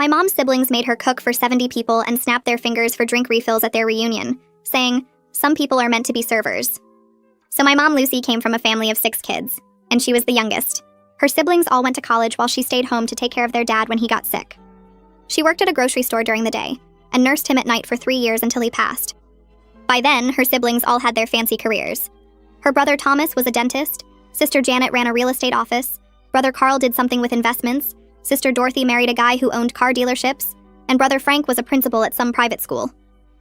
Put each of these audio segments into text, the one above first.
My mom's siblings made her cook for 70 people and snap their fingers for drink refills at their reunion, saying, "Some people are meant to be servers." So my mom Lucy came from a family of 6 kids, and she was the youngest. Her siblings all went to college while she stayed home to take care of their dad when he got sick. She worked at a grocery store during the day, and nursed him at night for 3 years until he passed. By then, her siblings all had their fancy careers. Her brother Thomas was a dentist, sister Janet ran a real estate office, brother Carl did something with investments, sister Dorothy married a guy who owned car dealerships, and brother Frank was a principal at some private school.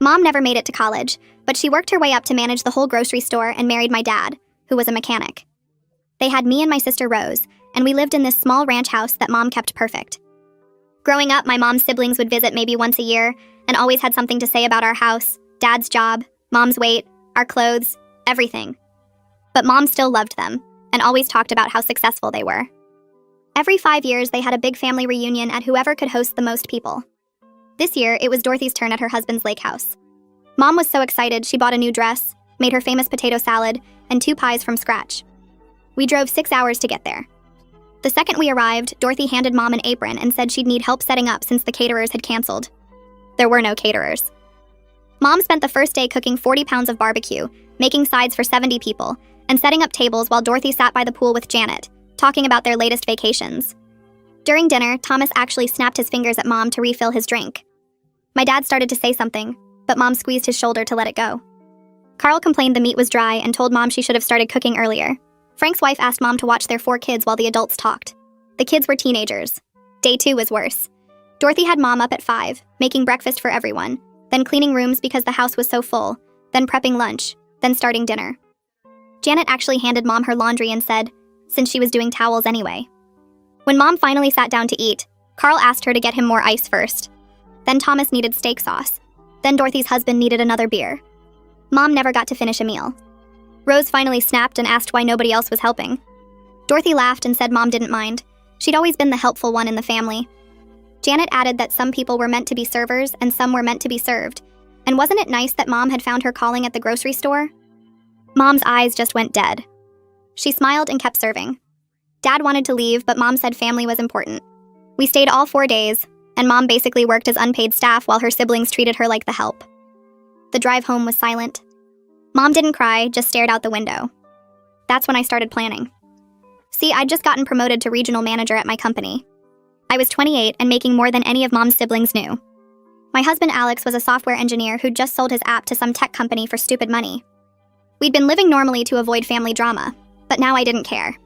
Mom never made it to college, but she worked her way up to manage the whole grocery store and married my dad, who was a mechanic. They had me and my sister Rose, and we lived in this small ranch house that Mom kept perfect. Growing up, my mom's siblings would visit maybe once a year and always had something to say about our house, Dad's job, Mom's weight, our clothes, everything. But Mom still loved them and always talked about how successful they were. Every 5 years, they had a big family reunion at whoever could host the most people. This year, it was Dorothy's turn at her husband's lake house. Mom was so excited she bought a new dress, made her famous potato salad, and 2 pies from scratch. We drove 6 hours to get there. The second we arrived, Dorothy handed Mom an apron and said she'd need help setting up since the caterers had canceled. There were no caterers. Mom spent the first day cooking 40 pounds of barbecue, making sides for 70 people, and setting up tables while Dorothy sat by the pool with Janet, talking about their latest vacations. During dinner, Thomas actually snapped his fingers at Mom to refill his drink. My dad started to say something, but Mom squeezed his shoulder to let it go. Carl complained the meat was dry and told Mom she should have started cooking earlier. Frank's wife asked Mom to watch their 4 kids while the adults talked. The kids were teenagers. Day 2 was worse. Dorothy had Mom up at 5, making breakfast for everyone, then cleaning rooms because the house was so full, then prepping lunch, then starting dinner. Janet actually handed Mom her laundry and said, since she was doing towels anyway. When Mom finally sat down to eat, Carl asked her to get him more ice first. Then Thomas needed steak sauce. Then Dorothy's husband needed another beer. Mom never got to finish a meal. Rose finally snapped and asked why nobody else was helping. Dorothy laughed and said Mom didn't mind. She'd always been the helpful one in the family. Janet added that some people were meant to be servers and some were meant to be served. And wasn't it nice that Mom had found her calling at the grocery store? Mom's eyes just went dead. She smiled and kept serving. Dad wanted to leave, but Mom said family was important. We stayed all 4 days, and Mom basically worked as unpaid staff while her siblings treated her like the help. The drive home was silent. Mom didn't cry, just stared out the window. That's when I started planning. See, I'd just gotten promoted to regional manager at my company. I was 28 and making more than any of Mom's siblings knew. My husband Alex was a software engineer who'd just sold his app to some tech company for stupid money. We'd been living normally to avoid family drama, but now I didn't care.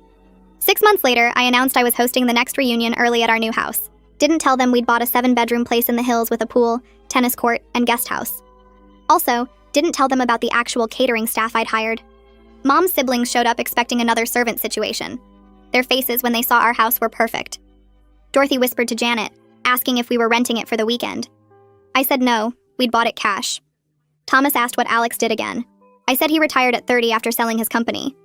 6 months later, I announced I was hosting the next reunion early at our new house. Didn't tell them we'd bought a 7-bedroom place in the hills with a pool, tennis court, and guest house. Also, didn't tell them about the actual catering staff I'd hired. Mom's siblings showed up expecting another servant situation. Their faces when they saw our house were perfect. Dorothy whispered to Janet, asking if we were renting it for the weekend. I said no, we'd bought it cash. Thomas asked what Alex did again. I said he retired at 30 after selling his company.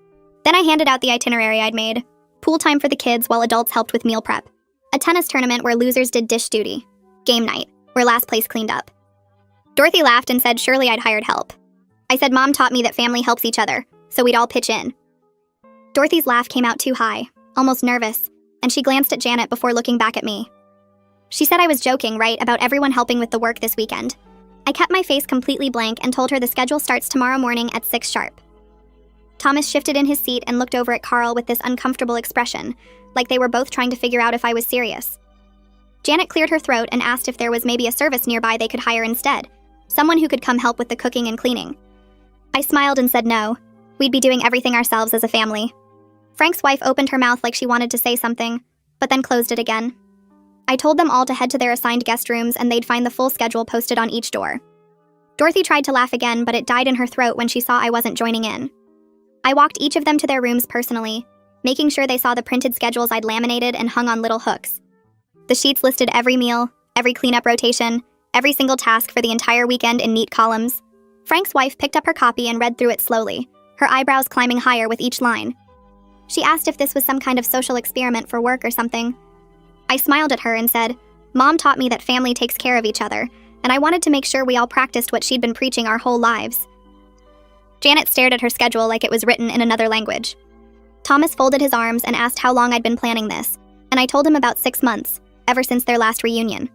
Then I handed out the itinerary I'd made. Pool time for the kids while adults helped with meal prep. A tennis tournament where losers did dish duty. Game night, where last place cleaned up. Dorothy laughed and said surely I'd hired help. I said Mom taught me that family helps each other, so we'd all pitch in. Dorothy's laugh came out too high, almost nervous, and she glanced at Janet before looking back at me. She said I was joking, right, about everyone helping with the work this weekend. I kept my face completely blank and told her the schedule starts tomorrow morning at 6 sharp. Thomas shifted in his seat and looked over at Carl with this uncomfortable expression, like they were both trying to figure out if I was serious. Janet cleared her throat and asked if there was maybe a service nearby they could hire instead, someone who could come help with the cooking and cleaning. I smiled and said no. We'd be doing everything ourselves as a family. Frank's wife opened her mouth like she wanted to say something, but then closed it again. I told them all to head to their assigned guest rooms and they'd find the full schedule posted on each door. Dorothy tried to laugh again, but it died in her throat when she saw I wasn't joining in. I walked each of them to their rooms personally, making sure they saw the printed schedules I'd laminated and hung on little hooks. The sheets listed every meal, every cleanup rotation, every single task for the entire weekend in neat columns. Frank's wife picked up her copy and read through it slowly, her eyebrows climbing higher with each line. She asked if this was some kind of social experiment for work or something. I smiled at her and said, Mom taught me that family takes care of each other, and I wanted to make sure we all practiced what she'd been preaching our whole lives. Janet stared at her schedule like it was written in another language. Thomas folded his arms and asked how long I'd been planning this, and I told him about 6 months, ever since their last reunion.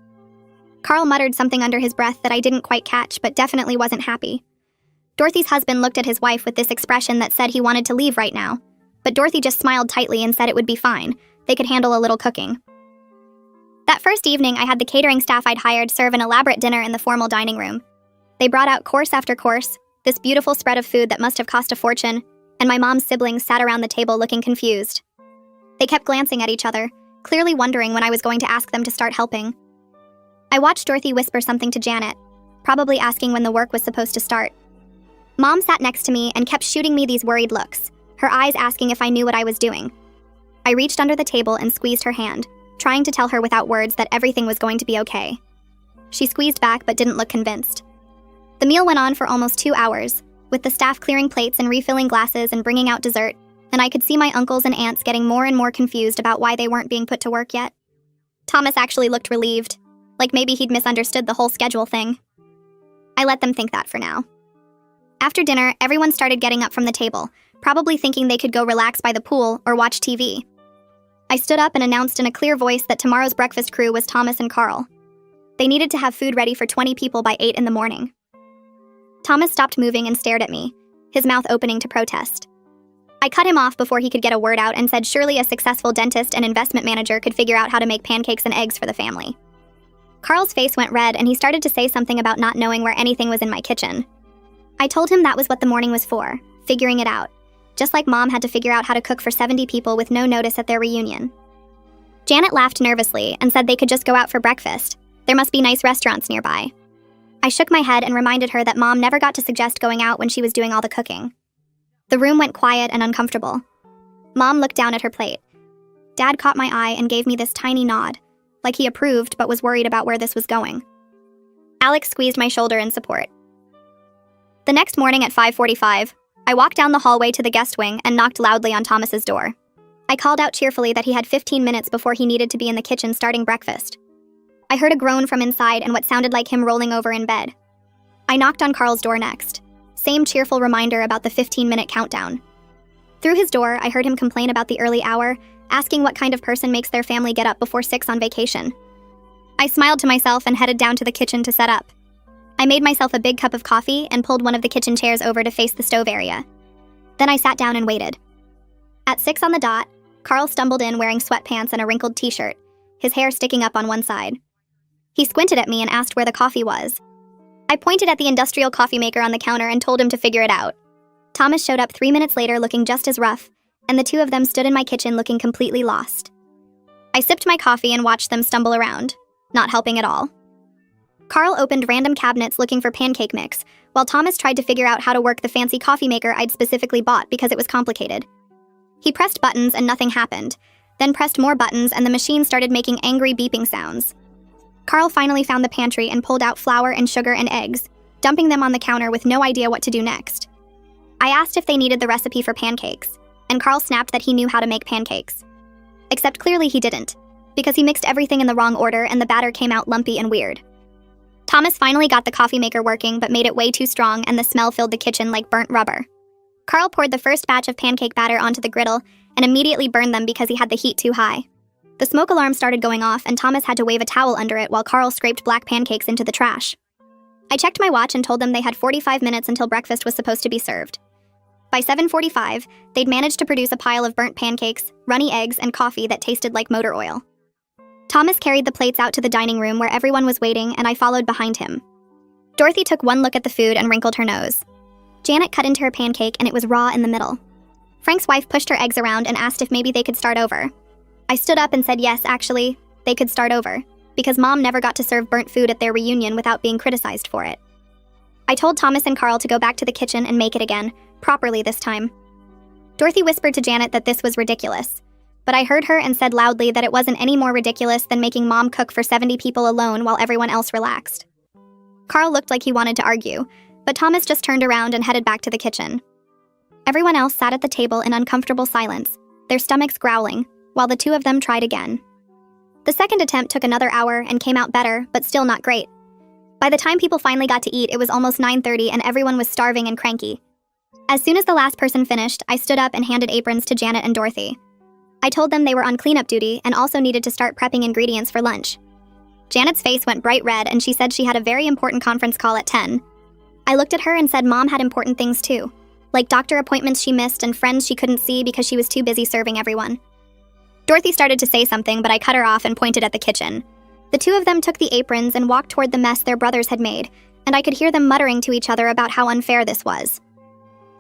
Carl muttered something under his breath that I didn't quite catch, but definitely wasn't happy. Dorothy's husband looked at his wife with this expression that said he wanted to leave right now, but Dorothy just smiled tightly and said it would be fine. They could handle a little cooking. That first evening, I had the catering staff I'd hired serve an elaborate dinner in the formal dining room. They brought out course after course, this beautiful spread of food that must have cost a fortune, and my mom's siblings sat around the table looking confused. They kept glancing at each other, clearly wondering when I was going to ask them to start helping. I watched Dorothy whisper something to Janet, probably asking when the work was supposed to start. Mom sat next to me and kept shooting me these worried looks, her eyes asking if I knew what I was doing. I reached under the table and squeezed her hand, trying to tell her without words that everything was going to be okay. She squeezed back but didn't look convinced. The meal went on for almost 2 hours, with the staff clearing plates and refilling glasses and bringing out dessert, and I could see my uncles and aunts getting more and more confused about why they weren't being put to work yet. Thomas actually looked relieved, like maybe he'd misunderstood the whole schedule thing. I let them think that for now. After dinner, everyone started getting up from the table, probably thinking they could go relax by the pool or watch TV. I stood up and announced in a clear voice that tomorrow's breakfast crew was Thomas and Carl. They needed to have food ready for 20 people by 8 in the morning. Thomas stopped moving and stared at me, his mouth opening to protest. I cut him off before he could get a word out and said surely a successful dentist and investment manager could figure out how to make pancakes and eggs for the family. Carl's face went red and he started to say something about not knowing where anything was in my kitchen. I told him that was what the morning was for, figuring it out, just like Mom had to figure out how to cook for 70 people with no notice at their reunion. Janet laughed nervously and said they could just go out for breakfast. There must be nice restaurants nearby. I shook my head and reminded her that Mom never got to suggest going out when she was doing all the cooking. The room went quiet and uncomfortable. Mom looked down at her plate. Dad caught my eye and gave me this tiny nod, like he approved but was worried about where this was going. Alex squeezed my shoulder in support. The next morning at 5:45, I walked down the hallway to the guest wing and knocked loudly on Thomas's door. I called out cheerfully that he had 15 minutes before he needed to be in the kitchen starting breakfast. I heard a groan from inside and what sounded like him rolling over in bed. I knocked on Carl's door next. Same cheerful reminder about the 15-minute countdown. Through his door, I heard him complain about the early hour, asking what kind of person makes their family get up before 6 on vacation. I smiled to myself and headed down to the kitchen to set up. I made myself a big cup of coffee and pulled one of the kitchen chairs over to face the stove area. Then I sat down and waited. At 6 on the dot, Carl stumbled in wearing sweatpants and a wrinkled t-shirt, his hair sticking up on one side. He squinted at me and asked where the coffee was. I pointed at the industrial coffee maker on the counter and told him to figure it out. Thomas showed up 3 minutes later looking just as rough, and the two of them stood in my kitchen looking completely lost. I sipped my coffee and watched them stumble around, not helping at all. Carl opened random cabinets looking for pancake mix, while Thomas tried to figure out how to work the fancy coffee maker I'd specifically bought because it was complicated. He pressed buttons and nothing happened, then pressed more buttons and the machine started making angry beeping sounds. Carl finally found the pantry and pulled out flour and sugar and eggs, dumping them on the counter with no idea what to do next. I asked if they needed the recipe for pancakes, and Carl snapped that he knew how to make pancakes. Except clearly he didn't, because he mixed everything in the wrong order and the batter came out lumpy and weird. Thomas finally got the coffee maker working but made it way too strong and the smell filled the kitchen like burnt rubber. Carl poured the first batch of pancake batter onto the griddle and immediately burned them because he had the heat too high. The smoke alarm started going off and Thomas had to wave a towel under it while Carl scraped black pancakes into the trash. I checked my watch and told them they had 45 minutes until breakfast was supposed to be served. By 7:45, they'd managed to produce a pile of burnt pancakes, runny eggs, and coffee that tasted like motor oil. Thomas carried the plates out to the dining room where everyone was waiting and I followed behind him. Dorothy took one look at the food and wrinkled her nose. Janet cut into her pancake and it was raw in the middle. Frank's wife pushed her eggs around and asked if maybe they could start over. I stood up and said yes, actually, they could start over, because Mom never got to serve burnt food at their reunion without being criticized for it. I told Thomas and Carl to go back to the kitchen and make it again, properly this time. Dorothy whispered to Janet that this was ridiculous, but I heard her and said loudly that it wasn't any more ridiculous than making Mom cook for 70 people alone while everyone else relaxed. Carl looked like he wanted to argue, but Thomas just turned around and headed back to the kitchen. Everyone else sat at the table in uncomfortable silence, their stomachs growling, while the two of them tried again. The second attempt took another hour and came out better, but still not great. By the time people finally got to eat, it was almost 9:30 and everyone was starving and cranky. As soon as the last person finished, I stood up and handed aprons to Janet and Dorothy. I told them they were on cleanup duty and also needed to start prepping ingredients for lunch. Janet's face went bright red and she said she had a very important conference call at 10. I looked at her and said Mom had important things too, like doctor appointments she missed and friends she couldn't see because she was too busy serving everyone. Dorothy started to say something, but I cut her off and pointed at the kitchen. The two of them took the aprons and walked toward the mess their brothers had made, and I could hear them muttering to each other about how unfair this was.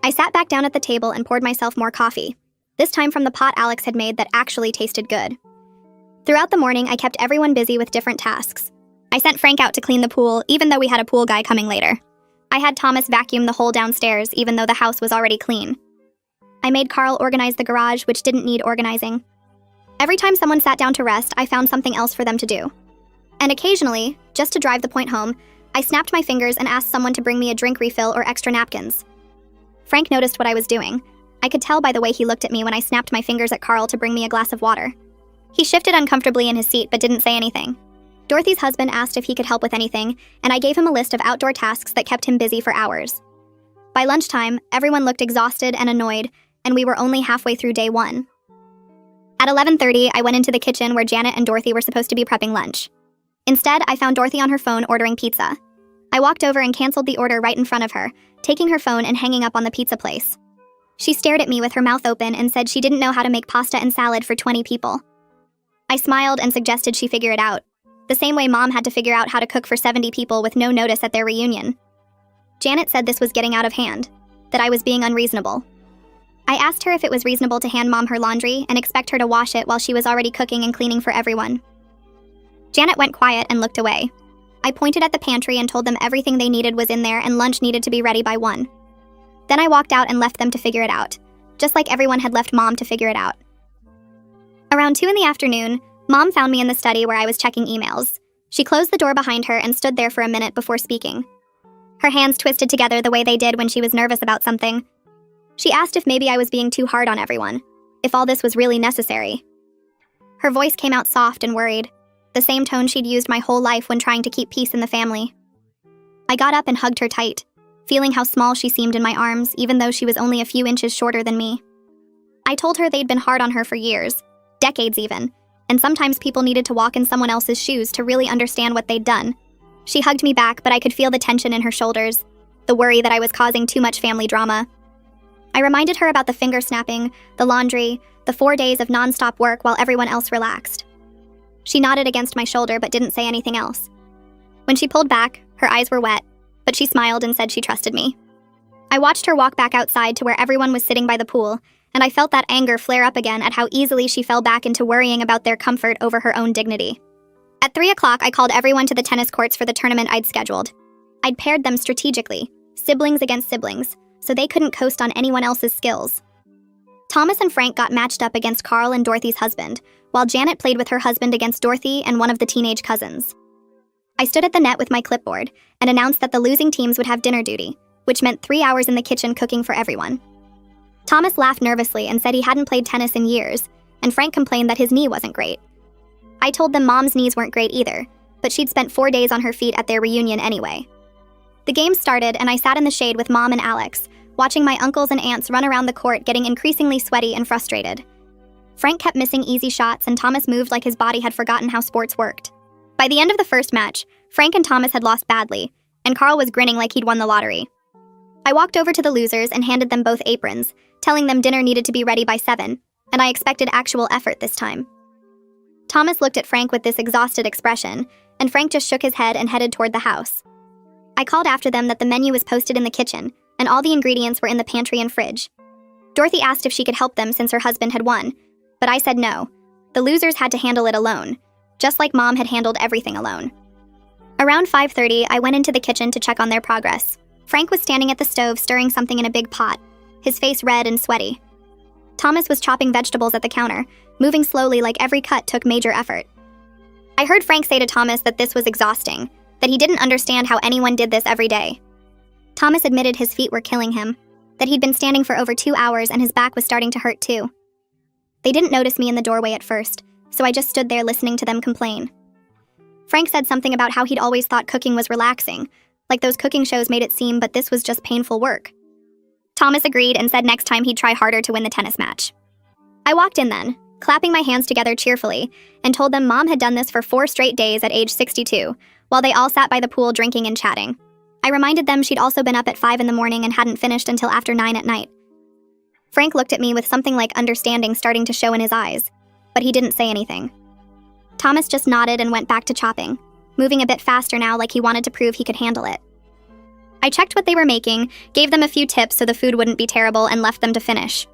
I sat back down at the table and poured myself more coffee, this time from the pot Alex had made that actually tasted good. Throughout the morning, I kept everyone busy with different tasks. I sent Frank out to clean the pool, even though we had a pool guy coming later. I had Thomas vacuum the whole downstairs, even though the house was already clean. I made Carl organize the garage, which didn't need organizing. Every time someone sat down to rest, I found something else for them to do. And occasionally, just to drive the point home, I snapped my fingers and asked someone to bring me a drink refill or extra napkins. Frank noticed what I was doing. I could tell by the way he looked at me when I snapped my fingers at Carl to bring me a glass of water. He shifted uncomfortably in his seat but didn't say anything. Dorothy's husband asked if he could help with anything, and I gave him a list of outdoor tasks that kept him busy for hours. By lunchtime, everyone looked exhausted and annoyed, and we were only halfway through day 1. At 11:30, I went into the kitchen where Janet and Dorothy were supposed to be prepping lunch. Instead, I found Dorothy on her phone ordering pizza. I walked over and canceled the order right in front of her, taking her phone and hanging up on the pizza place. She stared at me with her mouth open and said she didn't know how to make pasta and salad for 20 people. I smiled and suggested she figure it out, the same way Mom had to figure out how to cook for 70 people with no notice at their reunion. Janet said this was getting out of hand, that I was being unreasonable. I asked her if it was reasonable to hand Mom her laundry and expect her to wash it while she was already cooking and cleaning for everyone. Janet went quiet and looked away. I pointed at the pantry and told them everything they needed was in there and lunch needed to be ready by 1. Then I walked out and left them to figure it out, just like everyone had left Mom to figure it out. Around 2 in the afternoon, Mom found me in the study where I was checking emails. She closed the door behind her and stood there for a minute before speaking. Her hands twisted together the way they did when she was nervous about something. She asked if maybe I was being too hard on everyone, if all this was really necessary. Her voice came out soft and worried, the same tone she'd used my whole life when trying to keep peace in the family. I got up and hugged her tight, feeling how small she seemed in my arms, even though she was only a few inches shorter than me. I told her they'd been hard on her for years, decades even, and sometimes people needed to walk in someone else's shoes to really understand what they'd done. She hugged me back, but I could feel the tension in her shoulders, the worry that I was causing too much family drama. I reminded her about the finger snapping, the laundry, the 4 days of nonstop work while everyone else relaxed. She nodded against my shoulder but didn't say anything else. When she pulled back, her eyes were wet, but she smiled and said she trusted me. I watched her walk back outside to where everyone was sitting by the pool, and I felt that anger flare up again at how easily she fell back into worrying about their comfort over her own dignity. At 3 o'clock, I called everyone to the tennis courts for the tournament I'd scheduled. I'd paired them strategically, siblings against siblings, so they couldn't coast on anyone else's skills. Thomas and Frank got matched up against Carl and Dorothy's husband, while Janet played with her husband against Dorothy and one of the teenage cousins. I stood at the net with my clipboard and announced that the losing teams would have dinner duty, which meant 3 hours in the kitchen cooking for everyone. Thomas laughed nervously and said he hadn't played tennis in years, and Frank complained that his knee wasn't great. I told them Mom's knees weren't great either, but she'd spent 4 days on her feet at their reunion anyway. The game started, and I sat in the shade with Mom and Alex, watching my uncles and aunts run around the court getting increasingly sweaty and frustrated. Frank kept missing easy shots, and Thomas moved like his body had forgotten how sports worked. By the end of the first match, Frank and Thomas had lost badly, and Carl was grinning like he'd won the lottery. I walked over to the losers and handed them both aprons, telling them dinner needed to be ready by 7, and I expected actual effort this time. Thomas looked at Frank with this exhausted expression, and Frank just shook his head and headed toward the house. I called after them that the menu was posted in the kitchen, and all the ingredients were in the pantry and fridge. Dorothy asked if she could help them since her husband had won, but I said no. The losers had to handle it alone, just like Mom had handled everything alone. Around 5:30, I went into the kitchen to check on their progress. Frank was standing at the stove stirring something in a big pot, his face red and sweaty. Thomas was chopping vegetables at the counter, moving slowly like every cut took major effort. I heard Frank say to Thomas that this was exhausting, that he didn't understand how anyone did this every day. Thomas admitted his feet were killing him, that he'd been standing for over 2 hours and his back was starting to hurt too. They didn't notice me in the doorway at first, so I just stood there listening to them complain. Frank said something about how he'd always thought cooking was relaxing, like those cooking shows made it seem, but this was just painful work. Thomas agreed and said next time he'd try harder to win the tennis match. I walked in then, clapping my hands together cheerfully, and told them Mom had done this for 4 straight days at age 62, while they all sat by the pool drinking and chatting. I reminded them she'd also been up at 5 in the morning and hadn't finished until after 9 at night. Frank looked at me with something like understanding starting to show in his eyes, but he didn't say anything. Thomas just nodded and went back to chopping, moving a bit faster now like he wanted to prove he could handle it. I checked what they were making, gave them a few tips so the food wouldn't be terrible, and left them to finish.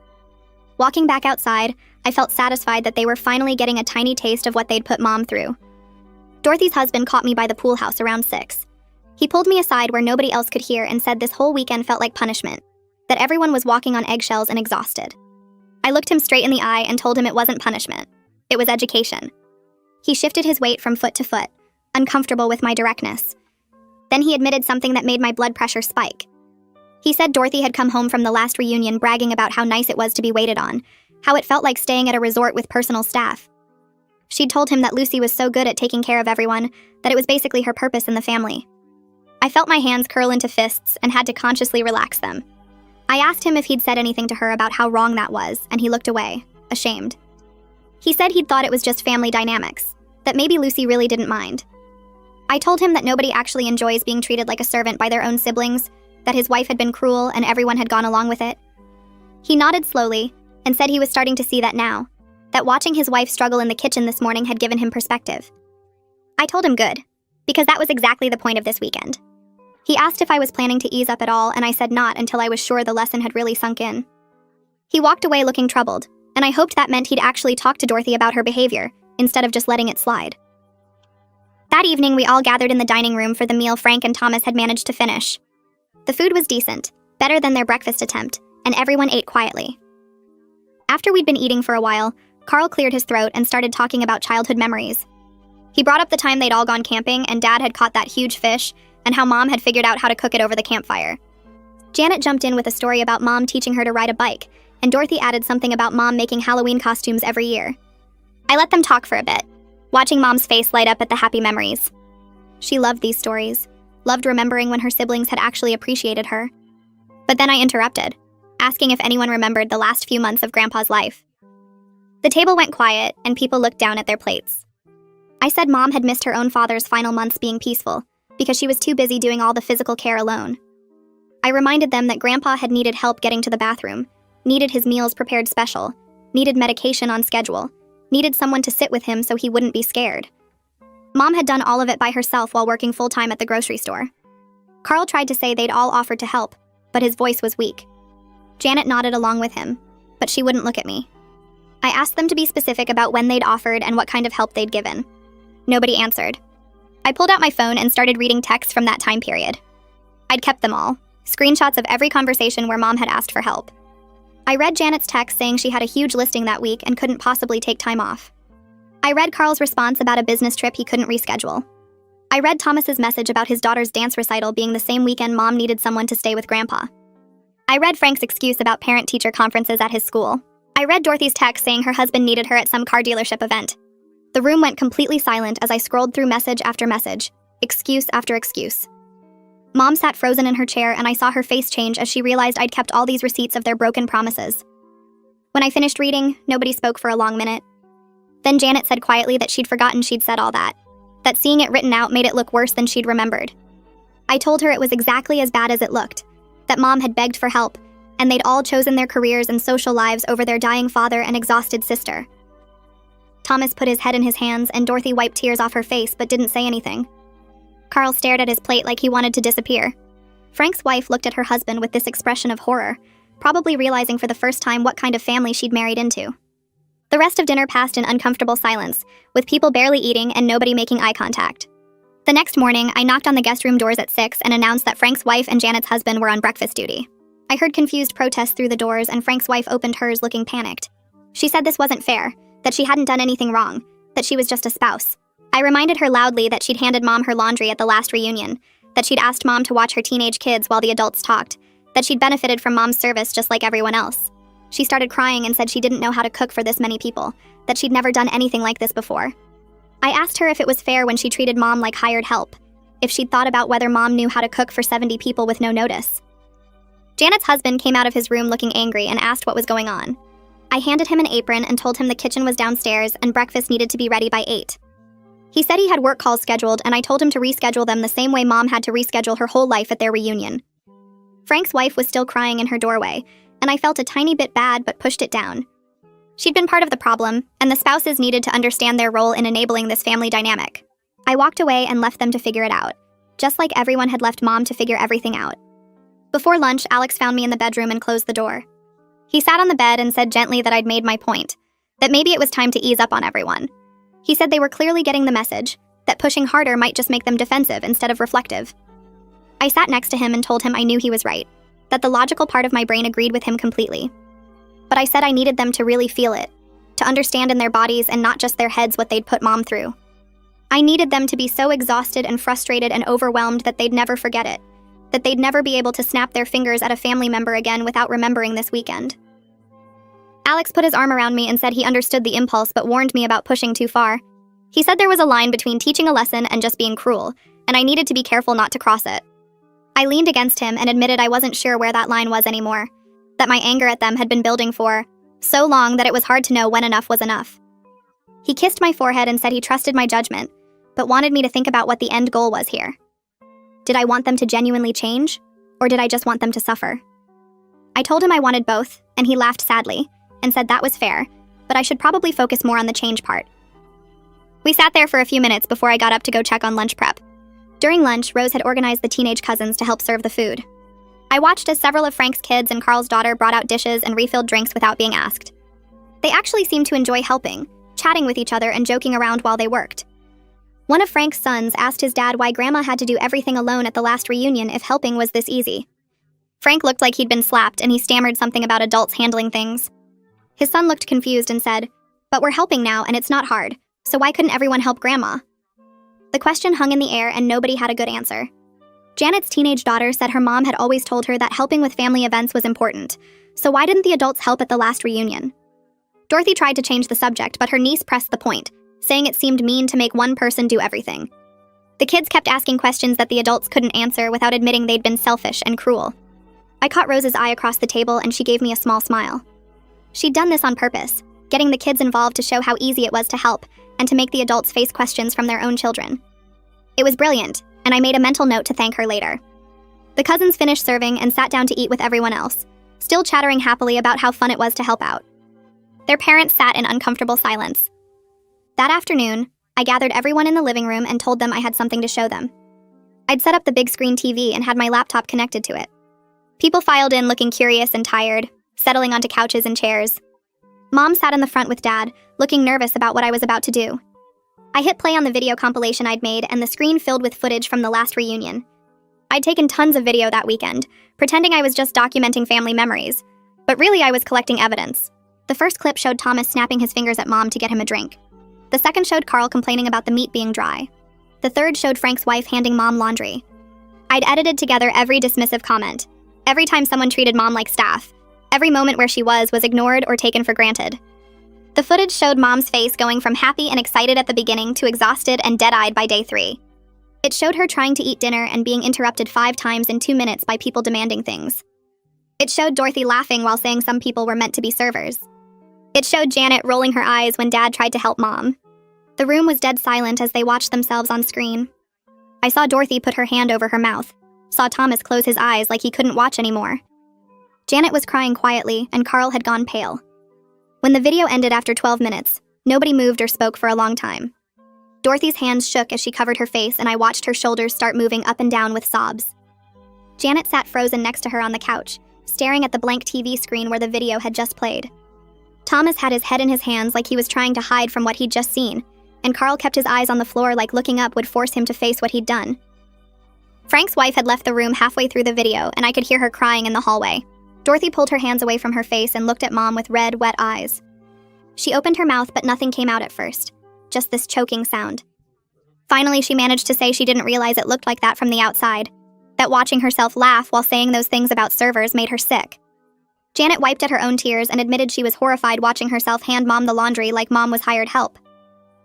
Walking back outside, I felt satisfied that they were finally getting a tiny taste of what they'd put Mom through. Dorothy's husband caught me by the pool house around 6. He pulled me aside where nobody else could hear and said this whole weekend felt like punishment, that everyone was walking on eggshells and exhausted. I looked him straight in the eye and told him it wasn't punishment. It was education. He shifted his weight from foot to foot, uncomfortable with my directness. Then he admitted something that made my blood pressure spike. He said Dorothy had come home from the last reunion bragging about how nice it was to be waited on, how it felt like staying at a resort with personal staff. She'd told him that Lucy was so good at taking care of everyone that it was basically her purpose in the family. I felt my hands curl into fists and had to consciously relax them. I asked him if he'd said anything to her about how wrong that was, and he looked away, ashamed. He said he'd thought it was just family dynamics, that maybe Lucy really didn't mind. I told him that nobody actually enjoys being treated like a servant by their own siblings, that his wife had been cruel and everyone had gone along with it. He nodded slowly and said he was starting to see that now, that watching his wife struggle in the kitchen this morning had given him perspective. I told him good, because that was exactly the point of this weekend. He asked if I was planning to ease up at all, and I said not until I was sure the lesson had really sunk in. He walked away looking troubled, and I hoped that meant he'd actually talk to Dorothy about her behavior, instead of just letting it slide. That evening, we all gathered in the dining room for the meal Frank and Thomas had managed to finish. The food was decent, better than their breakfast attempt, and everyone ate quietly. After we'd been eating for a while, Carl cleared his throat and started talking about childhood memories. He brought up the time they'd all gone camping and Dad had caught that huge fish, and how Mom had figured out how to cook it over the campfire. Janet jumped in with a story about Mom teaching her to ride a bike, and Dorothy added something about Mom making Halloween costumes every year. I let them talk for a bit, watching Mom's face light up at the happy memories. She loved these stories, loved remembering when her siblings had actually appreciated her. But then I interrupted, asking if anyone remembered the last few months of Grandpa's life. The table went quiet, and people looked down at their plates. I said Mom had missed her own father's final months being peaceful, because she was too busy doing all the physical care alone. I reminded them that Grandpa had needed help getting to the bathroom, needed his meals prepared special, needed medication on schedule, needed someone to sit with him so he wouldn't be scared. Mom had done all of it by herself while working full-time at the grocery store. Carl tried to say they'd all offered to help, but his voice was weak. Janet nodded along with him, but she wouldn't look at me. I asked them to be specific about when they'd offered and what kind of help they'd given. Nobody answered. I pulled out my phone and started reading texts from that time period. I'd kept them all, screenshots of every conversation where Mom had asked for help. I read Janet's text saying she had a huge listing that week and couldn't possibly take time off. I read Carl's response about a business trip he couldn't reschedule. I read Thomas's message about his daughter's dance recital being the same weekend Mom needed someone to stay with Grandpa. I read Frank's excuse about parent-teacher conferences at his school. I read Dorothy's text saying her husband needed her at some car dealership event. The room went completely silent as I scrolled through message after message, excuse after excuse. Mom sat frozen in her chair, and I saw her face change as she realized I'd kept all these receipts of their broken promises. When I finished reading, nobody spoke for a long minute. Then Janet said quietly that she'd forgotten she'd said all that seeing it written out made it look worse than she'd remembered. I told her it was exactly as bad as it looked, that Mom had begged for help, and they'd all chosen their careers and social lives over their dying father and exhausted sister. Thomas put his head in his hands, and Dorothy wiped tears off her face but didn't say anything. Carl stared at his plate like he wanted to disappear. Frank's wife looked at her husband with this expression of horror, probably realizing for the first time what kind of family she'd married into. The rest of dinner passed in uncomfortable silence, with people barely eating and nobody making eye contact. The next morning, I knocked on the guest room doors at 6 and announced that Frank's wife and Janet's husband were on breakfast duty. I heard confused protests through the doors, and Frank's wife opened hers looking panicked. She said this wasn't fair, that she hadn't done anything wrong, that she was just a spouse. I reminded her loudly that she'd handed Mom her laundry at the last reunion, that she'd asked Mom to watch her teenage kids while the adults talked, that she'd benefited from Mom's service just like everyone else. She started crying and said she didn't know how to cook for this many people, that she'd never done anything like this before. I asked her if it was fair when she treated Mom like hired help, if she'd thought about whether Mom knew how to cook for 70 people with no notice. Janet's husband came out of his room looking angry and asked what was going on. I handed him an apron and told him the kitchen was downstairs and breakfast needed to be ready by 8. He said he had work calls scheduled, and I told him to reschedule them the same way Mom had to reschedule her whole life at their reunion. Frank's wife was still crying in her doorway, and I felt a tiny bit bad but pushed it down. She'd been part of the problem, and the spouses needed to understand their role in enabling this family dynamic. I walked away and left them to figure it out, just like everyone had left Mom to figure everything out. Before lunch, Alex found me in the bedroom and closed the door. He sat on the bed and said gently that I'd made my point, that maybe it was time to ease up on everyone. He said they were clearly getting the message, that pushing harder might just make them defensive instead of reflective. I sat next to him and told him I knew he was right, that the logical part of my brain agreed with him completely. But I said I needed them to really feel it, to understand in their bodies and not just their heads what they'd put Mom through. I needed them to be so exhausted and frustrated and overwhelmed that they'd never forget it, that they'd never be able to snap their fingers at a family member again without remembering this weekend. Alex put his arm around me and said he understood the impulse but warned me about pushing too far. He said there was a line between teaching a lesson and just being cruel, and I needed to be careful not to cross it. I leaned against him and admitted I wasn't sure where that line was anymore, that my anger at them had been building for so long that it was hard to know when enough was enough. He kissed my forehead and said he trusted my judgment, but wanted me to think about what the end goal was here. Did I want them to genuinely change, or did I just want them to suffer? I told him I wanted both, and he laughed sadly, and said that was fair, but I should probably focus more on the change part. We sat there for a few minutes before I got up to go check on lunch prep. During lunch, Rose had organized the teenage cousins to help serve the food. I watched as several of Frank's kids and Carl's daughter brought out dishes and refilled drinks without being asked. They actually seemed to enjoy helping, chatting with each other and joking around while they worked. One of Frank's sons asked his dad why Grandma had to do everything alone at the last reunion if helping was this easy. Frank looked like he'd been slapped and he stammered something about adults handling things. His son looked confused and said, "But we're helping now and it's not hard, so why couldn't everyone help Grandma?" The question hung in the air and nobody had a good answer. Janet's teenage daughter said her mom had always told her that helping with family events was important, so why didn't the adults help at the last reunion? Dorothy tried to change the subject, but her niece pressed the point, saying it seemed mean to make one person do everything. The kids kept asking questions that the adults couldn't answer without admitting they'd been selfish and cruel. I caught Rose's eye across the table and she gave me a small smile. She'd done this on purpose, getting the kids involved to show how easy it was to help and to make the adults face questions from their own children. It was brilliant, and I made a mental note to thank her later. The cousins finished serving and sat down to eat with everyone else, still chattering happily about how fun it was to help out. Their parents sat in uncomfortable silence. That afternoon, I gathered everyone in the living room and told them I had something to show them. I'd set up the big screen TV and had my laptop connected to it. People filed in looking curious and tired, settling onto couches and chairs. Mom sat in the front with Dad, looking nervous about what I was about to do. I hit play on the video compilation I'd made, and the screen filled with footage from the last reunion. I'd taken tons of video that weekend, pretending I was just documenting family memories, but really I was collecting evidence. The first clip showed Thomas snapping his fingers at Mom to get him a drink. The second showed Carl complaining about the meat being dry. The third showed Frank's wife handing Mom laundry. I'd edited together every dismissive comment, every time someone treated Mom like staff, every moment where she was ignored or taken for granted. The footage showed Mom's face going from happy and excited at the beginning to exhausted and dead-eyed by day 3. It showed her trying to eat dinner and being interrupted 5 times in 2 minutes by people demanding things. It showed Dorothy laughing while saying some people were meant to be servers. It showed Janet rolling her eyes when Dad tried to help Mom. The room was dead silent as they watched themselves on screen. I saw Dorothy put her hand over her mouth, saw Thomas close his eyes like he couldn't watch anymore. Janet was crying quietly, and Carl had gone pale. When the video ended after 12 minutes, nobody moved or spoke for a long time. Dorothy's hands shook as she covered her face, and I watched her shoulders start moving up and down with sobs. Janet sat frozen next to her on the couch, staring at the blank TV screen where the video had just played. Thomas had his head in his hands like he was trying to hide from what he'd just seen, and Carl kept his eyes on the floor like looking up would force him to face what he'd done. Frank's wife had left the room halfway through the video, and I could hear her crying in the hallway. Dorothy pulled her hands away from her face and looked at Mom with red, wet eyes. She opened her mouth, but nothing came out at first, just this choking sound. Finally, she managed to say she didn't realize it looked like that from the outside, that watching herself laugh while saying those things about servers made her sick. Janet wiped at her own tears and admitted she was horrified watching herself hand Mom the laundry like Mom was hired help.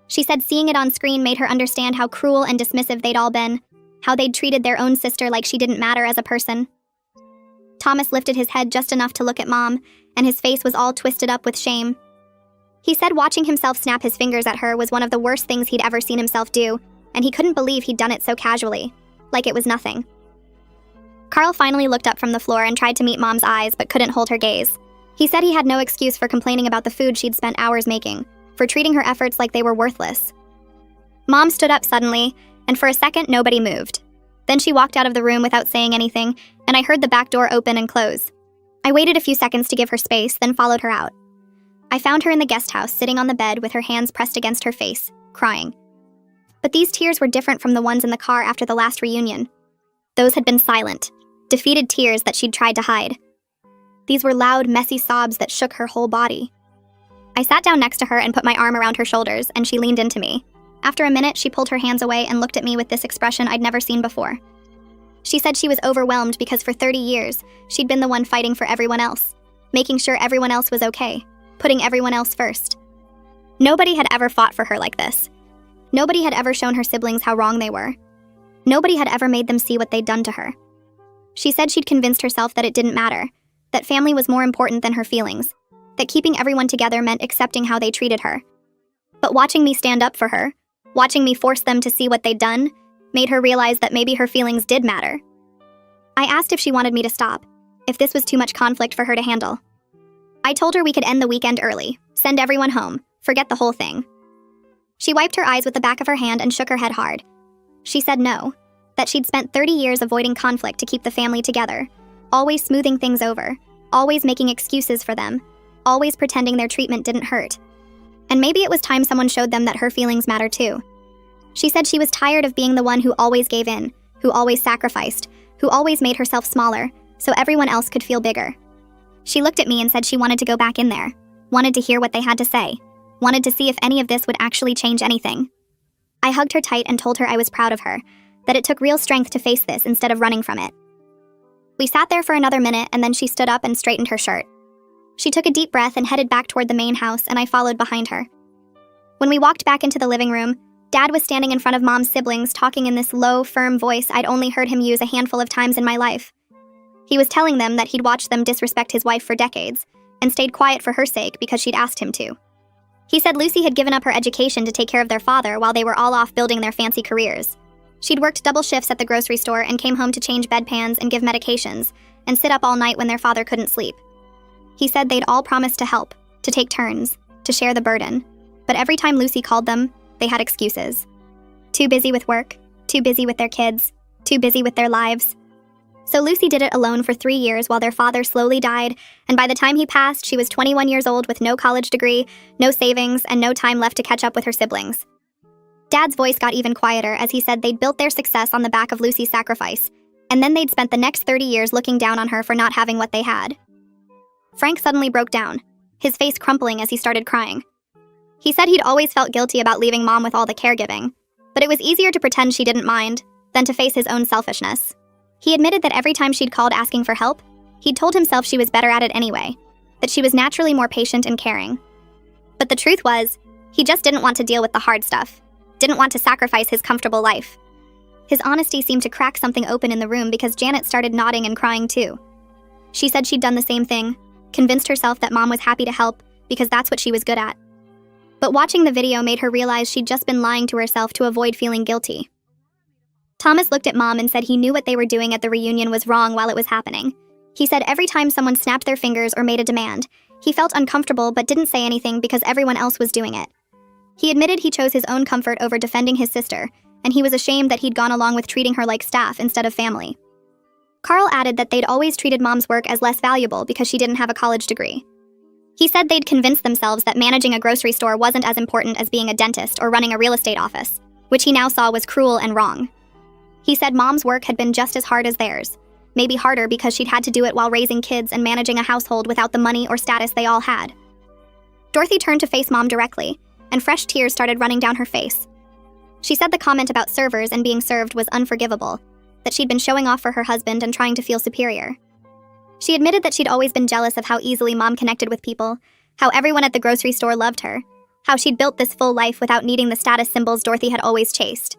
She said seeing it on screen made her understand how cruel and dismissive they'd all been, how they'd treated their own sister like she didn't matter as a person. Thomas lifted his head just enough to look at Mom, and his face was all twisted up with shame. He said watching himself snap his fingers at her was one of the worst things he'd ever seen himself do, and he couldn't believe he'd done it so casually, like it was nothing. Carl finally looked up from the floor and tried to meet Mom's eyes but couldn't hold her gaze. He said he had no excuse for complaining about the food she'd spent hours making, for treating her efforts like they were worthless. Mom stood up suddenly, and for a second nobody moved. Then she walked out of the room without saying anything, and I heard the back door open and close. I waited a few seconds to give her space, then followed her out. I found her in the guest house, sitting on the bed with her hands pressed against her face, crying. But these tears were different from the ones in the car after the last reunion. Those had been silent, defeated tears that she'd tried to hide. These were loud, messy sobs that shook her whole body. I sat down next to her and put my arm around her shoulders, and she leaned into me. After a minute, she pulled her hands away and looked at me with this expression I'd never seen before. She said she was overwhelmed because for 30 years, she'd been the one fighting for everyone else, making sure everyone else was okay, putting everyone else first. Nobody had ever fought for her like this. Nobody had ever shown her siblings how wrong they were. Nobody had ever made them see what they'd done to her. She said she'd convinced herself that it didn't matter, that family was more important than her feelings, that keeping everyone together meant accepting how they treated her. But watching me stand up for her, watching me force them to see what they'd done, made her realize that maybe her feelings did matter. I asked if she wanted me to stop, if this was too much conflict for her to handle. I told her we could end the weekend early, send everyone home, forget the whole thing. She wiped her eyes with the back of her hand and shook her head hard. She said no, that she'd spent 30 years avoiding conflict to keep the family together, always smoothing things over, always making excuses for them, always pretending their treatment didn't hurt. And maybe it was time someone showed them that her feelings matter too. She said she was tired of being the one who always gave in, who always sacrificed, who always made herself smaller, so everyone else could feel bigger. She looked at me and said she wanted to go back in there, wanted to hear what they had to say, wanted to see if any of this would actually change anything. I hugged her tight and told her I was proud of her, that it took real strength to face this instead of running from it. We sat there for another minute and then she stood up and straightened her shirt. She took a deep breath and headed back toward the main house, and I followed behind her. When we walked back into the living room, Dad was standing in front of Mom's siblings talking in this low, firm voice I'd only heard him use a handful of times in my life. He was telling them that he'd watched them disrespect his wife for decades, and stayed quiet for her sake because she'd asked him to. He said Lucy had given up her education to take care of their father while they were all off building their fancy careers. She'd worked double shifts at the grocery store and came home to change bedpans and give medications, and sit up all night when their father couldn't sleep. He said they'd all promised to help, to take turns, to share the burden. But every time Lucy called them, they had excuses. Too busy with work, too busy with their kids, too busy with their lives. So Lucy did it alone for 3 years while their father slowly died, and by the time he passed, she was 21 years old with no college degree, no savings, and no time left to catch up with her siblings. Dad's voice got even quieter as he said they'd built their success on the back of Lucy's sacrifice, and then they'd spent the next 30 years looking down on her for not having what they had. Frank suddenly broke down, his face crumpling as he started crying. He said he'd always felt guilty about leaving Mom with all the caregiving, but it was easier to pretend she didn't mind than to face his own selfishness. He admitted that every time she'd called asking for help, he'd told himself she was better at it anyway, that she was naturally more patient and caring. But the truth was, he just didn't want to deal with the hard stuff, didn't want to sacrifice his comfortable life. His honesty seemed to crack something open in the room because Janet started nodding and crying too. She said she'd done the same thing, convinced herself that Mom was happy to help because that's what she was good at. But watching the video made her realize she'd just been lying to herself to avoid feeling guilty. Thomas looked at Mom and said he knew what they were doing at the reunion was wrong while it was happening. He said every time someone snapped their fingers or made a demand, he felt uncomfortable but didn't say anything because everyone else was doing it. He admitted he chose his own comfort over defending his sister, and he was ashamed that he'd gone along with treating her like staff instead of family. Carl added that they'd always treated Mom's work as less valuable because she didn't have a college degree. He said they'd convinced themselves that managing a grocery store wasn't as important as being a dentist or running a real estate office, which he now saw was cruel and wrong. He said Mom's work had been just as hard as theirs, maybe harder because she'd had to do it while raising kids and managing a household without the money or status they all had. Dorothy turned to face Mom directly, and fresh tears started running down her face. She said the comment about servers and being served was unforgivable, that she'd been showing off for her husband and trying to feel superior. She admitted that she'd always been jealous of how easily Mom connected with people, how everyone at the grocery store loved her, how she'd built this full life without needing the status symbols Dorothy had always chased.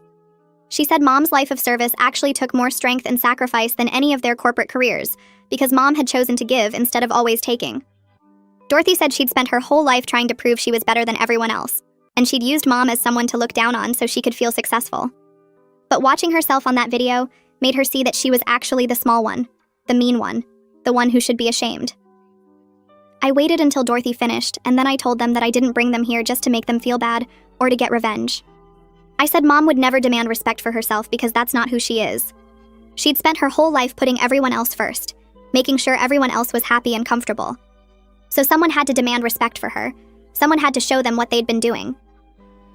She said Mom's life of service actually took more strength and sacrifice than any of their corporate careers, because Mom had chosen to give instead of always taking. Dorothy said she'd spent her whole life trying to prove she was better than everyone else, and she'd used Mom as someone to look down on so she could feel successful. But watching herself on that video made her see that she was actually the small one, the mean one, the one who should be ashamed. I waited until Dorothy finished, and then I told them that I didn't bring them here just to make them feel bad or to get revenge. I said Mom would never demand respect for herself because that's not who she is. She'd spent her whole life putting everyone else first, making sure everyone else was happy and comfortable. So someone had to demand respect for her. Someone had to show them what they'd been doing.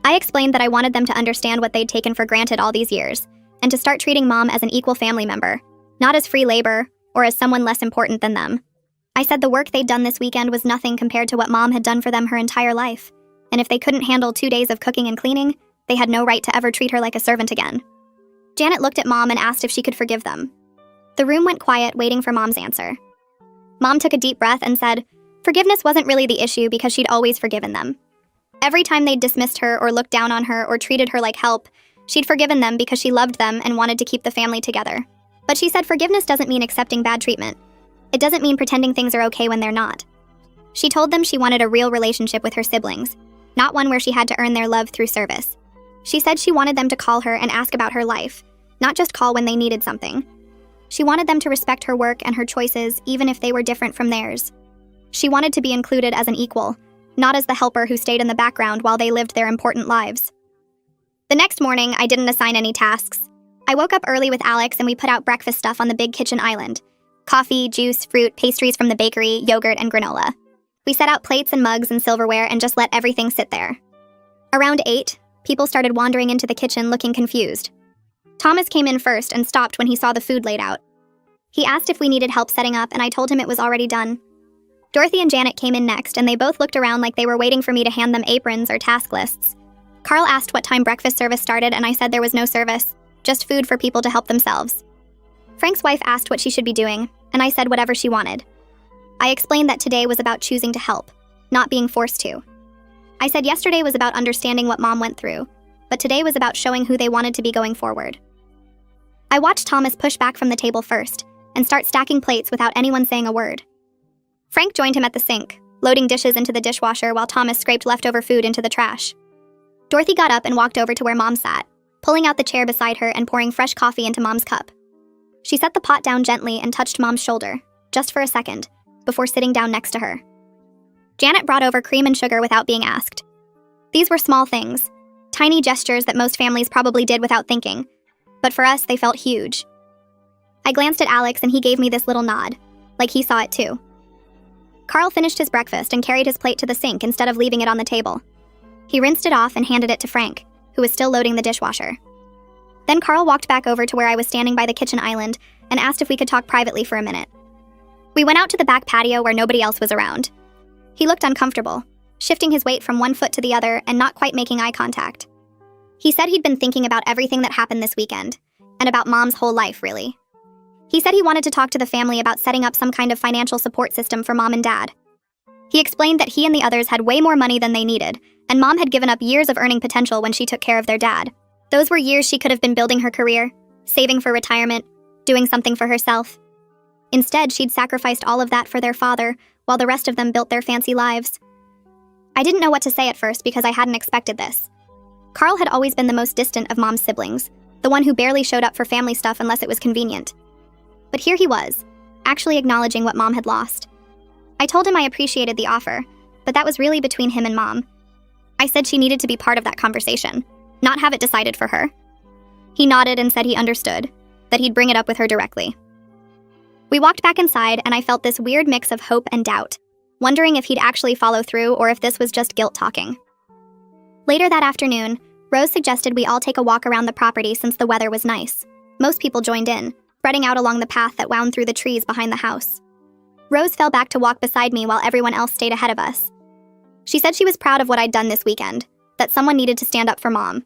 I explained that I wanted them to understand what they'd taken for granted all these years, and to start treating Mom as an equal family member, not as free labor or as someone less important than them. I said the work they'd done this weekend was nothing compared to what Mom had done for them her entire life, and if they couldn't handle 2 days of cooking and cleaning, they had no right to ever treat her like a servant again. Janet looked at Mom and asked if she could forgive them. The room went quiet, waiting for Mom's answer. Mom took a deep breath and said, forgiveness wasn't really the issue because she'd always forgiven them. Every time they'd dismissed her or looked down on her or treated her like help, she'd forgiven them because she loved them and wanted to keep the family together. But she said forgiveness doesn't mean accepting bad treatment. It doesn't mean pretending things are okay when they're not. She told them she wanted a real relationship with her siblings, not one where she had to earn their love through service. She said she wanted them to call her and ask about her life, not just call when they needed something. She wanted them to respect her work and her choices, even if they were different from theirs. She wanted to be included as an equal, not as the helper who stayed in the background while they lived their important lives. The next morning, I didn't assign any tasks. I woke up early with Alex and we put out breakfast stuff on the big kitchen island. Coffee, juice, fruit, pastries from the bakery, yogurt, and granola. We set out plates and mugs and silverware and just let everything sit there. Around 8, people started wandering into the kitchen looking confused. Thomas came in first and stopped when he saw the food laid out. He asked if we needed help setting up, and I told him it was already done. Dorothy and Janet came in next, and they both looked around like they were waiting for me to hand them aprons or task lists. Carl asked what time breakfast service started, and I said there was no service, just food for people to help themselves. Frank's wife asked what she should be doing, and I said whatever she wanted. I explained that today was about choosing to help, not being forced to. I said yesterday was about understanding what Mom went through, but today was about showing who they wanted to be going forward. I watched Thomas push back from the table first and start stacking plates without anyone saying a word. Frank joined him at the sink, loading dishes into the dishwasher while Thomas scraped leftover food into the trash. Dorothy got up and walked over to where Mom sat, pulling out the chair beside her and pouring fresh coffee into Mom's cup. She set the pot down gently and touched Mom's shoulder, just for a second, before sitting down next to her. Janet brought over cream and sugar without being asked. These were small things, tiny gestures that most families probably did without thinking, but for us they felt huge. I glanced at Alex and he gave me this little nod, like he saw it too. Carl finished his breakfast and carried his plate to the sink instead of leaving it on the table. He rinsed it off and handed it to Frank, who was still loading the dishwasher. Then Carl walked back over to where I was standing by the kitchen island and asked if we could talk privately for a minute. We went out to the back patio where nobody else was around. He looked uncomfortable, shifting his weight from one foot to the other and not quite making eye contact. He said he'd been thinking about everything that happened this weekend, and about Mom's whole life, really. He said he wanted to talk to the family about setting up some kind of financial support system for Mom and Dad. He explained that he and the others had way more money than they needed, and Mom had given up years of earning potential when she took care of their dad. Those were years she could have been building her career, saving for retirement, doing something for herself. Instead, she'd sacrificed all of that for their father, while the rest of them built their fancy lives. I didn't know what to say at first because I hadn't expected this. Carl had always been the most distant of Mom's siblings, the one who barely showed up for family stuff unless it was convenient. But here he was, actually acknowledging what Mom had lost. I told him I appreciated the offer, but that was really between him and Mom. I said she needed to be part of that conversation, not have it decided for her. He nodded and said he understood, that he'd bring it up with her directly. We walked back inside and I felt this weird mix of hope and doubt, wondering if he'd actually follow through or if this was just guilt talking. Later that afternoon, Rose suggested we all take a walk around the property since the weather was nice. Most people joined in, spreading out along the path that wound through the trees behind the house. Rose fell back to walk beside me while everyone else stayed ahead of us. She said she was proud of what I'd done this weekend, that someone needed to stand up for Mom.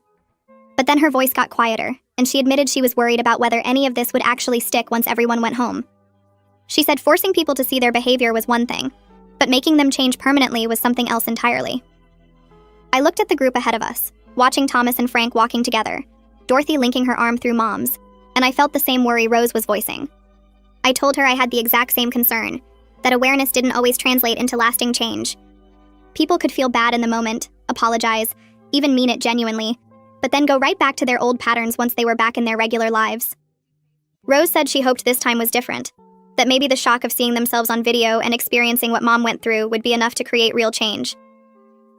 But then her voice got quieter, and she admitted she was worried about whether any of this would actually stick once everyone went home. She said forcing people to see their behavior was one thing, but making them change permanently was something else entirely. I looked at the group ahead of us, watching Thomas and Frank walking together, Dorothy linking her arm through Mom's, and I felt the same worry Rose was voicing. I told her I had the exact same concern, that awareness didn't always translate into lasting change. People could feel bad in the moment, apologize, even mean it genuinely, but then go right back to their old patterns once they were back in their regular lives. Rose said she hoped this time was different, that maybe the shock of seeing themselves on video and experiencing what Mom went through would be enough to create real change.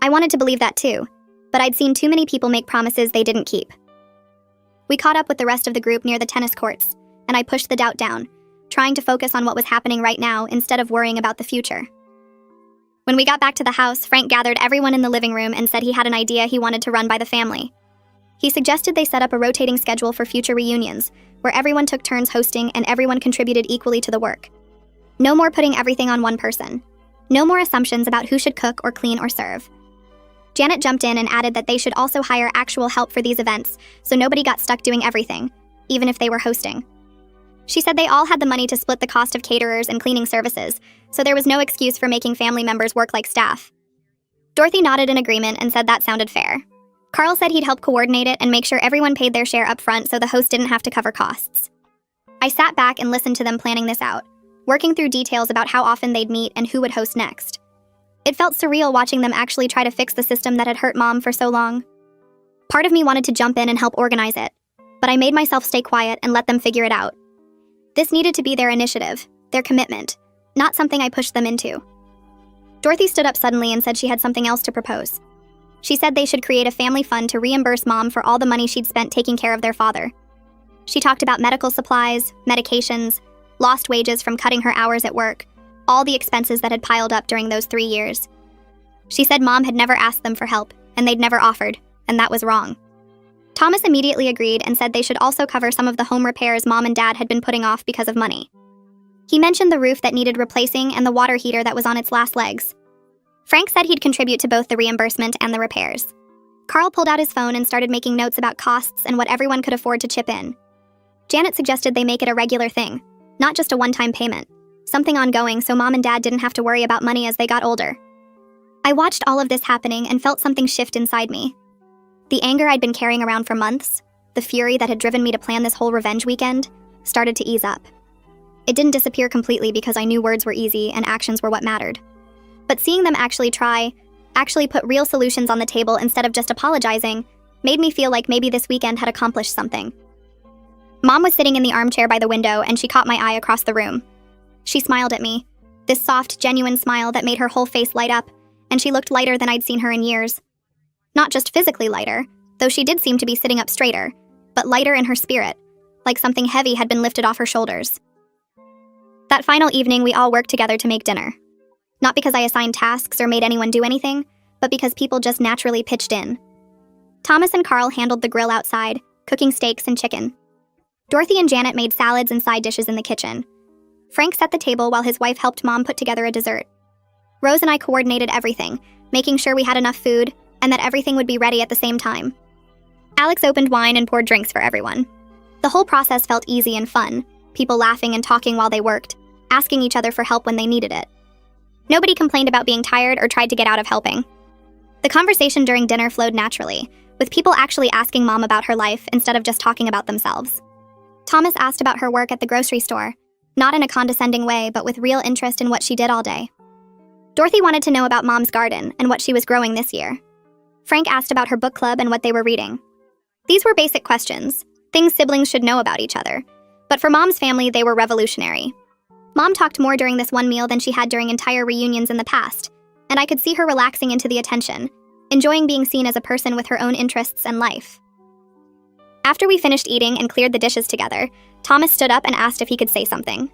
I wanted to believe that too, but I'd seen too many people make promises they didn't keep. We caught up with the rest of the group near the tennis courts, and I pushed the doubt down, trying to focus on what was happening right now instead of worrying about the future. When we got back to the house, Frank gathered everyone in the living room and said he had an idea he wanted to run by the family. He suggested they set up a rotating schedule for future reunions, where everyone took turns hosting and everyone contributed equally to the work. No more putting everything on one person. No more assumptions about who should cook or clean or serve. Janet jumped in and added that they should also hire actual help for these events, so nobody got stuck doing everything, even if they were hosting. She said they all had the money to split the cost of caterers and cleaning services, so there was no excuse for making family members work like staff. Dorothy nodded in agreement and said that sounded fair. Carl said he'd help coordinate it and make sure everyone paid their share up front so the host didn't have to cover costs. I sat back and listened to them planning this out, working through details about how often they'd meet and who would host next. It felt surreal watching them actually try to fix the system that had hurt Mom for so long. Part of me wanted to jump in and help organize it, but I made myself stay quiet and let them figure it out. This needed to be their initiative, their commitment, not something I pushed them into. Dorothy stood up suddenly and said she had something else to propose. She said they should create a family fund to reimburse Mom for all the money she'd spent taking care of their father. She talked about medical supplies, medications, lost wages from cutting her hours at work, all the expenses that had piled up during those 3 years. She said Mom had never asked them for help, and they'd never offered, and that was wrong. Thomas immediately agreed and said they should also cover some of the home repairs Mom and Dad had been putting off because of money. He mentioned the roof that needed replacing and the water heater that was on its last legs. Frank said he'd contribute to both the reimbursement and the repairs. Carl pulled out his phone and started making notes about costs and what everyone could afford to chip in. Janet suggested they make it a regular thing, not just a one-time payment, something ongoing so Mom and Dad didn't have to worry about money as they got older. I watched all of this happening and felt something shift inside me. The anger I'd been carrying around for months, the fury that had driven me to plan this whole revenge weekend, started to ease up. It didn't disappear completely because I knew words were easy and actions were what mattered. But seeing them actually put real solutions on the table instead of just apologizing, made me feel like maybe this weekend had accomplished something. Mom was sitting in the armchair by the window and she caught my eye across the room. She smiled at me, this soft, genuine smile that made her whole face light up, and she looked lighter than I'd seen her in years. Not just physically lighter, though she did seem to be sitting up straighter, but lighter in her spirit, like something heavy had been lifted off her shoulders. That final evening, we all worked together to make dinner. Not because I assigned tasks or made anyone do anything, but because people just naturally pitched in. Thomas and Carl handled the grill outside, cooking steaks and chicken. Dorothy and Janet made salads and side dishes in the kitchen. Frank set the table while his wife helped Mom put together a dessert. Rose and I coordinated everything, making sure we had enough food and that everything would be ready at the same time. Alex opened wine and poured drinks for everyone. The whole process felt easy and fun, people laughing and talking while they worked, asking each other for help when they needed it. Nobody complained about being tired or tried to get out of helping. The conversation during dinner flowed naturally, with people actually asking Mom about her life instead of just talking about themselves. Thomas asked about her work at the grocery store, not in a condescending way, but with real interest in what she did all day. Dorothy wanted to know about Mom's garden and what she was growing this year. Frank asked about her book club and what they were reading. These were basic questions, things siblings should know about each other, but for Mom's family, they were revolutionary. Mom talked more during this one meal than she had during entire reunions in the past, and I could see her relaxing into the attention, enjoying being seen as a person with her own interests and life. After we finished eating and cleared the dishes together, Thomas stood up and asked if he could say something.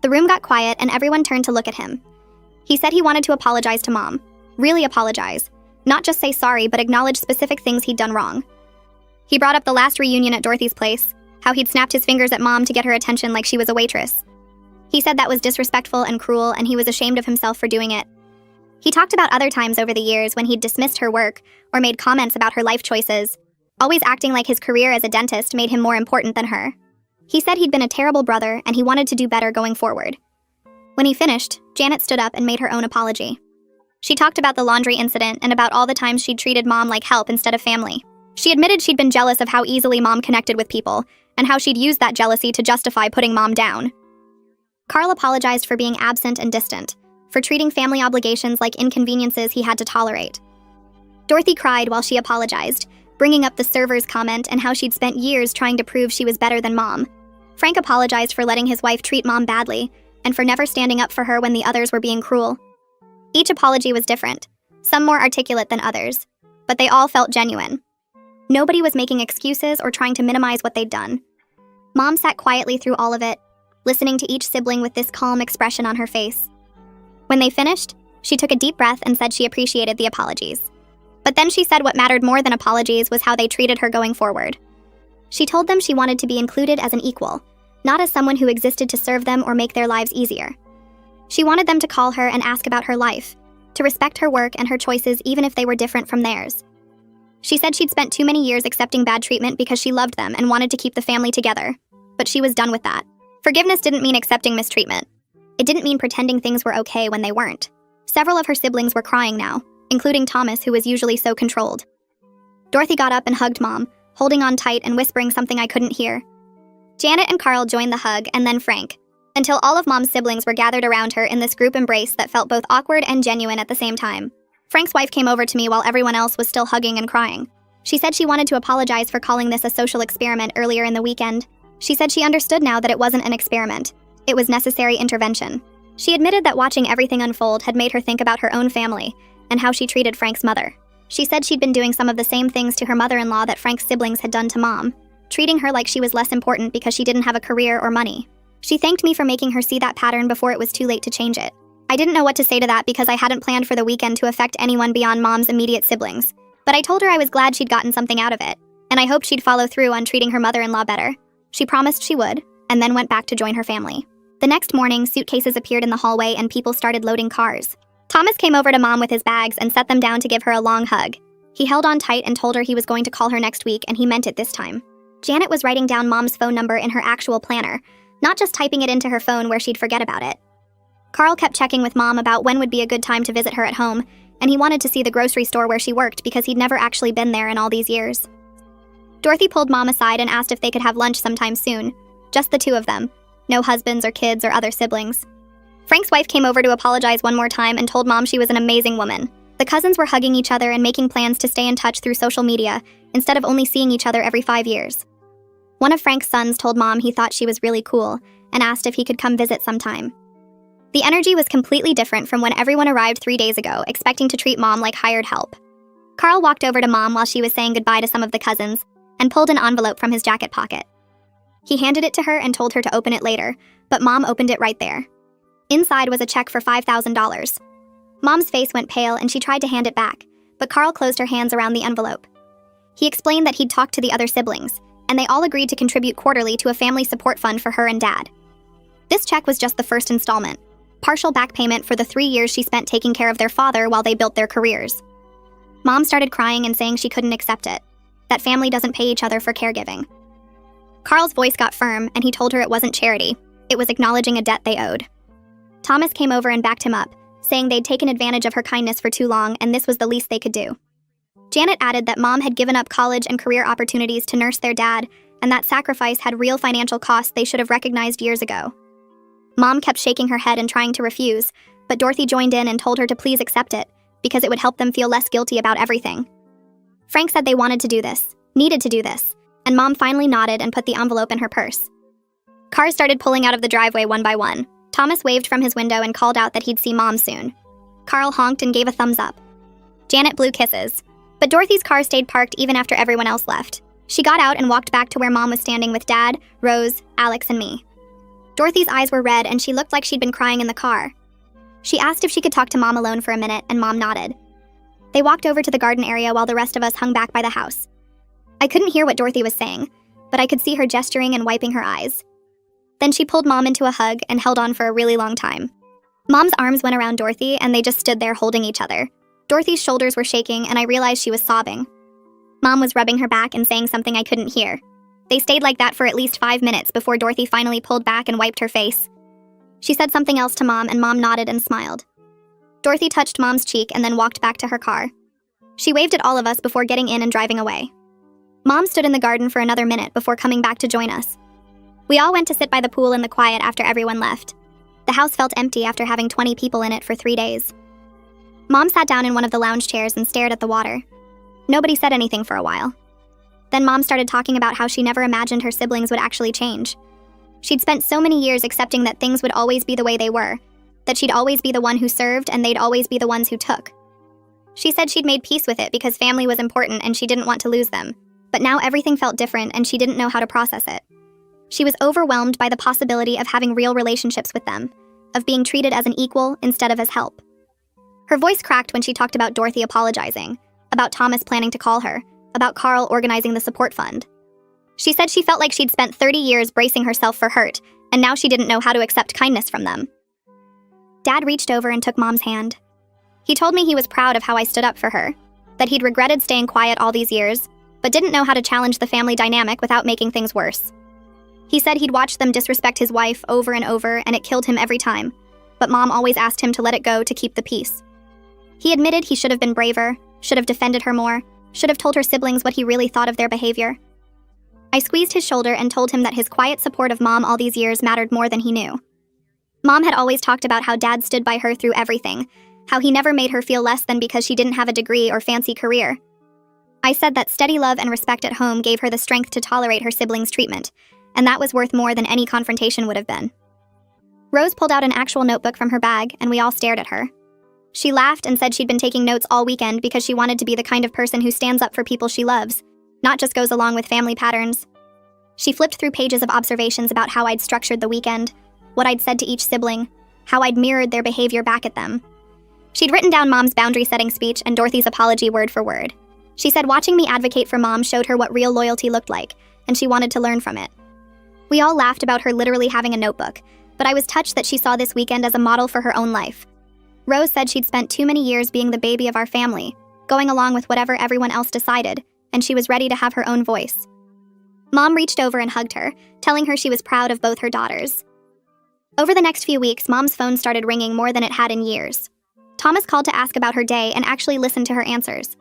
The room got quiet and everyone turned to look at him. He said he wanted to apologize to Mom, really apologize, not just say sorry but acknowledge specific things he'd done wrong. He brought up the last reunion at Dorothy's place, how he'd snapped his fingers at Mom to get her attention like she was a waitress. He said that was disrespectful and cruel and he was ashamed of himself for doing it. He talked about other times over the years when he'd dismissed her work or made comments about her life choices, always acting like his career as a dentist made him more important than her. He said he'd been a terrible brother and he wanted to do better going forward. When he finished, Janet stood up and made her own apology. She talked about the laundry incident and about all the times she'd treated Mom like help instead of family. She admitted she'd been jealous of how easily Mom connected with people and how she'd used that jealousy to justify putting Mom down. Carl apologized for being absent and distant, for treating family obligations like inconveniences he had to tolerate. Dorothy cried while she apologized, bringing up the server's comment and how she'd spent years trying to prove she was better than Mom. Frank apologized for letting his wife treat Mom badly, and for never standing up for her when the others were being cruel. Each apology was different, some more articulate than others, but they all felt genuine. Nobody was making excuses or trying to minimize what they'd done. Mom sat quietly through all of it, listening to each sibling with this calm expression on her face. When they finished, she took a deep breath and said she appreciated the apologies. But then she said what mattered more than apologies was how they treated her going forward. She told them she wanted to be included as an equal, not as someone who existed to serve them or make their lives easier. She wanted them to call her and ask about her life, to respect her work and her choices even if they were different from theirs. She said she'd spent too many years accepting bad treatment because she loved them and wanted to keep the family together, but she was done with that. Forgiveness didn't mean accepting mistreatment. It didn't mean pretending things were okay when they weren't. Several of her siblings were crying now, including Thomas, who was usually so controlled. Dorothy got up and hugged Mom, holding on tight and whispering something I couldn't hear. Janet and Carl joined the hug, and then Frank, until all of Mom's siblings were gathered around her in this group embrace that felt both awkward and genuine at the same time. Frank's wife came over to me while everyone else was still hugging and crying. She said she wanted to apologize for calling this a social experiment earlier in the weekend. She said she understood now that it wasn't an experiment. It was necessary intervention. She admitted that watching everything unfold had made her think about her own family and how she treated Frank's mother. She said she'd been doing some of the same things to her mother-in-law that Frank's siblings had done to Mom, treating her like she was less important because she didn't have a career or money. She thanked me for making her see that pattern before it was too late to change it. I didn't know what to say to that because I hadn't planned for the weekend to affect anyone beyond Mom's immediate siblings, but I told her I was glad she'd gotten something out of it, and I hoped she'd follow through on treating her mother-in-law better. She promised she would, and then went back to join her family. The next morning, suitcases appeared in the hallway and people started loading cars. Thomas came over to Mom with his bags and set them down to give her a long hug. He held on tight and told her he was going to call her next week, and he meant it this time. Janet was writing down Mom's phone number in her actual planner, not just typing it into her phone where she'd forget about it. Carl kept checking with Mom about when would be a good time to visit her at home, and he wanted to see the grocery store where she worked because he'd never actually been there in all these years. Dorothy pulled Mom aside and asked if they could have lunch sometime soon. Just the two of them. No husbands or kids or other siblings. Frank's wife came over to apologize one more time and told Mom she was an amazing woman. The cousins were hugging each other and making plans to stay in touch through social media instead of only seeing each other every 5 years. One of Frank's sons told Mom he thought she was really cool and asked if he could come visit sometime. The energy was completely different from when everyone arrived 3 days ago, expecting to treat Mom like hired help. Carl walked over to Mom while she was saying goodbye to some of the cousins and pulled an envelope from his jacket pocket. He handed it to her and told her to open it later, but Mom opened it right there. Inside was a check for $5,000. Mom's face went pale and she tried to hand it back, but Carl closed her hands around the envelope. He explained that he'd talked to the other siblings, and they all agreed to contribute quarterly to a family support fund for her and Dad. This check was just the first installment, partial back payment for the 3 years she spent taking care of their father while they built their careers. Mom started crying and saying she couldn't accept it, that family doesn't pay each other for caregiving. Carl's voice got firm, and he told her it wasn't charity, it was acknowledging a debt they owed. Thomas came over and backed him up, saying they'd taken advantage of her kindness for too long and this was the least they could do. Janet added that Mom had given up college and career opportunities to nurse their dad, and that sacrifice had real financial costs they should have recognized years ago. Mom kept shaking her head and trying to refuse, but Dorothy joined in and told her to please accept it, because it would help them feel less guilty about everything. Frank said they wanted to do this, needed to do this, and Mom finally nodded and put the envelope in her purse. Cars started pulling out of the driveway one by one. Thomas waved from his window and called out that he'd see Mom soon. Carl honked and gave a thumbs up. Janet blew kisses. But Dorothy's car stayed parked even after everyone else left. She got out and walked back to where Mom was standing with Dad, Rose, Alex, and me. Dorothy's eyes were red and she looked like she'd been crying in the car. She asked if she could talk to Mom alone for a minute, and Mom nodded. They walked over to the garden area while the rest of us hung back by the house. I couldn't hear what Dorothy was saying, but I could see her gesturing and wiping her eyes. Then she pulled Mom into a hug and held on for a really long time. Mom's arms went around Dorothy and they just stood there holding each other. Dorothy's shoulders were shaking and I realized she was sobbing. Mom was rubbing her back and saying something I couldn't hear. They stayed like that for at least 5 minutes before Dorothy finally pulled back and wiped her face. She said something else to Mom and Mom nodded and smiled. Dorothy touched Mom's cheek and then walked back to her car. She waved at all of us before getting in and driving away. Mom stood in the garden for another minute before coming back to join us. We all went to sit by the pool in the quiet after everyone left. The house felt empty after having 20 people in it for 3 days. Mom sat down in one of the lounge chairs and stared at the water. Nobody said anything for a while. Then Mom started talking about how she never imagined her siblings would actually change. She'd spent so many years accepting that things would always be the way they were, that she'd always be the one who served and they'd always be the ones who took. She said she'd made peace with it because family was important and she didn't want to lose them, but now everything felt different and she didn't know how to process it. She was overwhelmed by the possibility of having real relationships with them, of being treated as an equal instead of as help. Her voice cracked when she talked about Dorothy apologizing, about Thomas planning to call her, about Carl organizing the support fund. She said she felt like she'd spent 30 years bracing herself for hurt, and now she didn't know how to accept kindness from them. Dad reached over and took Mom's hand. He told me he was proud of how I stood up for her, that he'd regretted staying quiet all these years, but didn't know how to challenge the family dynamic without making things worse. He said he'd watched them disrespect his wife over and over, and it killed him every time, but Mom always asked him to let it go to keep the peace. He admitted he should have been braver, should have defended her more, should have told her siblings what he really thought of their behavior. I squeezed his shoulder and told him that his quiet support of Mom all these years mattered more than he knew. Mom had always talked about how Dad stood by her through everything, how he never made her feel less than because she didn't have a degree or fancy career. I said that steady love and respect at home gave her the strength to tolerate her siblings' treatment, and that was worth more than any confrontation would have been. Rose pulled out an actual notebook from her bag, and we all stared at her. She laughed and said she'd been taking notes all weekend because she wanted to be the kind of person who stands up for people she loves, not just goes along with family patterns. She flipped through pages of observations about how I'd structured the weekend, what I'd said to each sibling, how I'd mirrored their behavior back at them. She'd written down Mom's boundary-setting speech and Dorothy's apology word for word. She said watching me advocate for Mom showed her what real loyalty looked like, and she wanted to learn from it. We all laughed about her literally having a notebook, but I was touched that she saw this weekend as a model for her own life. Rose said she'd spent too many years being the baby of our family, going along with whatever everyone else decided, and she was ready to have her own voice. Mom reached over and hugged her, telling her she was proud of both her daughters. Over the next few weeks, Mom's phone started ringing more than it had in years. Thomas called to ask about her day and actually listened to her answers.